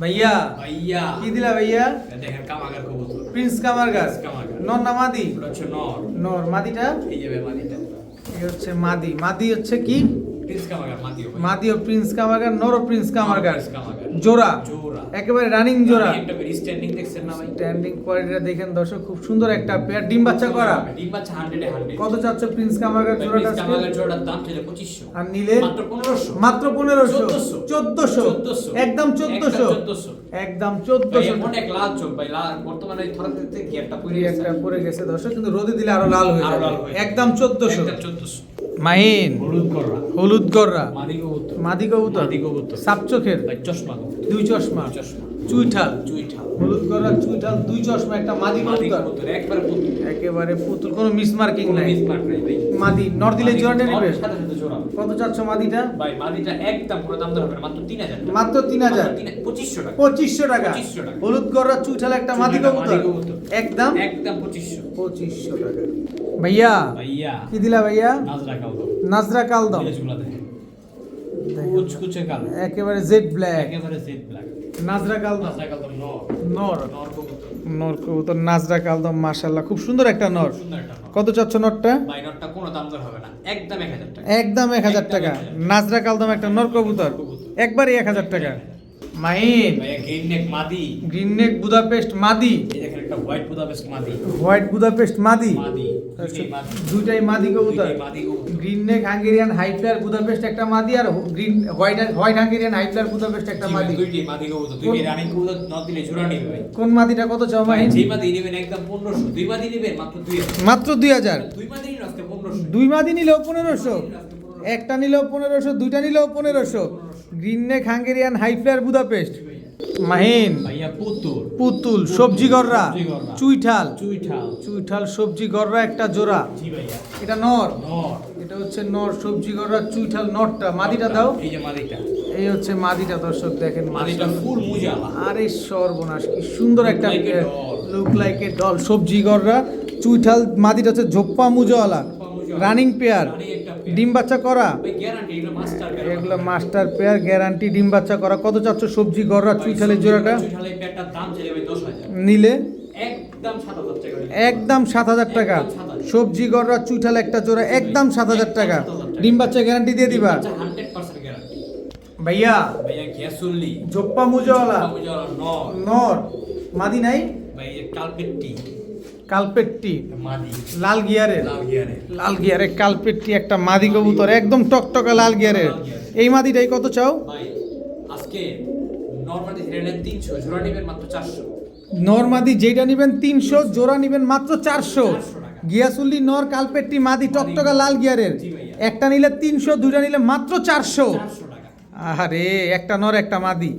ভাইয়া ভাইয়া কি দিলা ভাইয়া? দেখেন কামাগার কবুতর। প্রিন্স কামারগাস। প্রিন্স কামারগাস। নর না মাদি? ওটা হচ্ছে নর। নর। মাদিটা? এই যাবে মাদিটা। এই হচ্ছে মাদি। মাদি হচ্ছে কি? প্রিন্স কামাগার মাদিও ভাই। মাদি ও প্রিন্স কামারগাস, নর ও প্রিন্স কামারগাস। প্রিন্স কামাগার। জোড়া, জোড়া। একেবারে রানিং জোড়া। একটা স্ট্যান্ডিং দেখছেন না ভাই? স্ট্যান্ডিং কোয়ালিটিটা দেখেন দর্শক, খুব সুন্দর একটা পেয়ার। ডিম বাচ্চা করা। ডিম বাচ্চা 100 এ 100। কত চাচ্ছ প্রিন্স কামারগাস ভাই, জোড়াটা প্রিন্স আজকে? কামাগার জোড়াটার দাম ছিল 2500। আর নিলে মাত্র 1500। মাত্র 1500, 1400, 1400, একদম 1400, 1400। একদম ভাই 1400। অনেক লাল চোখ ভাই, লাল বর্তমানে এই থরাতে থেকে গিয়ারটা পড়ে এই গেছে। একটা পড়ে গেছে দর্শক, কিন্তু রোদে দিলে আরো লাল হয়ে আরো যাবে। লাল হয়ে যাবে। একদম 1400। একদম 1400। মাহিন হলুদ কররা। হলুদ গররা, মাদি কবুতর। মাদি কবুতর, মাদি কবুতর। সাপ চোখের, ভাই চশমা কবুতর। দুই চশমা। দুই চশমা চুইঠাল চুইঠাল হলুদ গলা চুইঠাল দুই চশমা একটা মাদি মাদি কবুতর কবুতর একবারে পুতুল একেবারে পুতুল কোনো মিস মার্কিং কোনো নাই মিসমার্ক নাই ভাই মাদি নর দিলে জোড়া নিবে সাথে সাথে জোড়া কত চাচ্ছ মাদিটা ভাই মাদিটা একদম পুরো দাম দর হবে না, মাত্র 3000 মাত্র 3000 2500 টাকা 2500 টাকা 2500 টাকা। হলুদ গলা চুইঠাল একটা মাদি কবুতর একদম একদম 2500 2500 টাকা ভাইয়া ভাইয়া কি দিলা ভাইয়া নাজরা কাউদম নাজরা কালদম জিনিসগুলো দেখেন কুচকুচে কালো একেবারে জেড ব্ল্যাক একেবারে জেড ব্ল্যাক নাজরা কালদম নাজরা কাউদম নর নর নর কবুতর নর কবুতর নাজরা কালদম মাশাআল্লাহ খুব সুন্দর একটা নর সুন্দর একটা নর কত চাচ্ছ নরটা ভাই নরটা কোনো দাম দর হবে না, একদম 1000 টাকা একদম 1000 টাকা নাজরা কালদম একটা নর কবুতর একবারে 1000 টাকা মাহিন ভাই গ্রিন নেক মাদি গ্রিন নেক বুদাপেস্ট মাদি এই দেখেন একটা হোয়াইট বুদাপেস্ট মাদি হোয়াইট বুদাপেস্ট মাদি মাদি দুইটাই মাদি দুইটাই মাদি কবুতর দুইটাই মাদি কবুতর green neck Hungarian high flyer Budapest একটা মাদি আর green white Hungarian high flyer Budapest একটা মাদি দুইটাই মাদি কবুতর দুইটাই রানিং কবুতর নর দিলে জোড়া নিবে ভাই কোন মাদিটা কত চাও ভাই মাহিন যেই মাদি নেবেন একদম 1500 দুই মাদি নেবেন মাত্র 2000 মাত্র 2000 দুই মাদি নিলে আজকে 1500 দুই মাদি নিলেও 1500 একটা নিলেও 1500 দুইটা নিলেও 1500 green neck Hungarian high flyer Budapest Mahin ভাইয়া পুতুল পুতুল সবজি গররা সবজি গররা। চুইঠাল চুইঠাল চুইঠাল সবজি গররা একটা জোড়া জি ভাইয়া এটা নর নর এটা হচ্ছে নর সবজি গররা চুইঠাল নরটা মাদিটা দাও এই যে মাদিটা এই হচ্ছে মাদিটা দর্শক দেখেন মাদিটা ফুল মুজালা আরে সর্বনাশ কি সুন্দর একটা Look like a doll. Look like a doll সবজি গররা চুইঠাল মাদিটা হচ্ছে ঝোপ্পা মুজওয়ালা রানিং পেয়ার Running একটা pair। ডিম বাচ্চা করা ভাই গ্যারান্টি এগুলো মাস্টার এগুলো মাস্টার পেয়ার গ্যারান্টি ডিম বাচ্চা করা কত চাচ্ছ সবজি গররা চুইঠালের জোড়াটা চুইঠালের পেয়ারটার দাম ছেড়ে ভাই 10000 নিলে একদম 7000 টাকা একদম 7000 টাকা একদম 7,000 সবজি গররা চুইঠাল একটা জোড়া একদম 7000 টাকা ডিম বাচ্চা গ্যারান্টি দিয়ে দিবা আচ্ছা 100% গ্যারান্টি ভাইয়া ভাইয়া গ্যাসুল্লি ঝোপ্পা মুজওয়ালা মুজালা নর নর মাদি নাই ভাই এই কালপেটটি কালপেটটি মাদি লাল গিয়ারের লাল গিয়ারে লাল গিয়ারে কালপেটটি একটা মাদি কবুতর একদম টকটকা লাল গিয়ারের এই মাদিটাই কত চাও ভাই আজকে নরমালি ছেড়ে 300 জোড়া নেবেন মাত্র 400 নর মাদি যেটা নেবেন 300 জোড়া নেবেন মাত্র 400 টাকা। গিয়াসুল্লি নর কালপেটটি মাদি টকটকা লাল গিয়ারের জি ভাইয়া। একটা নিলে 300 দুইটা নিলে মাত্র 400 400 টাকা আরে একটা নর একটা মাদি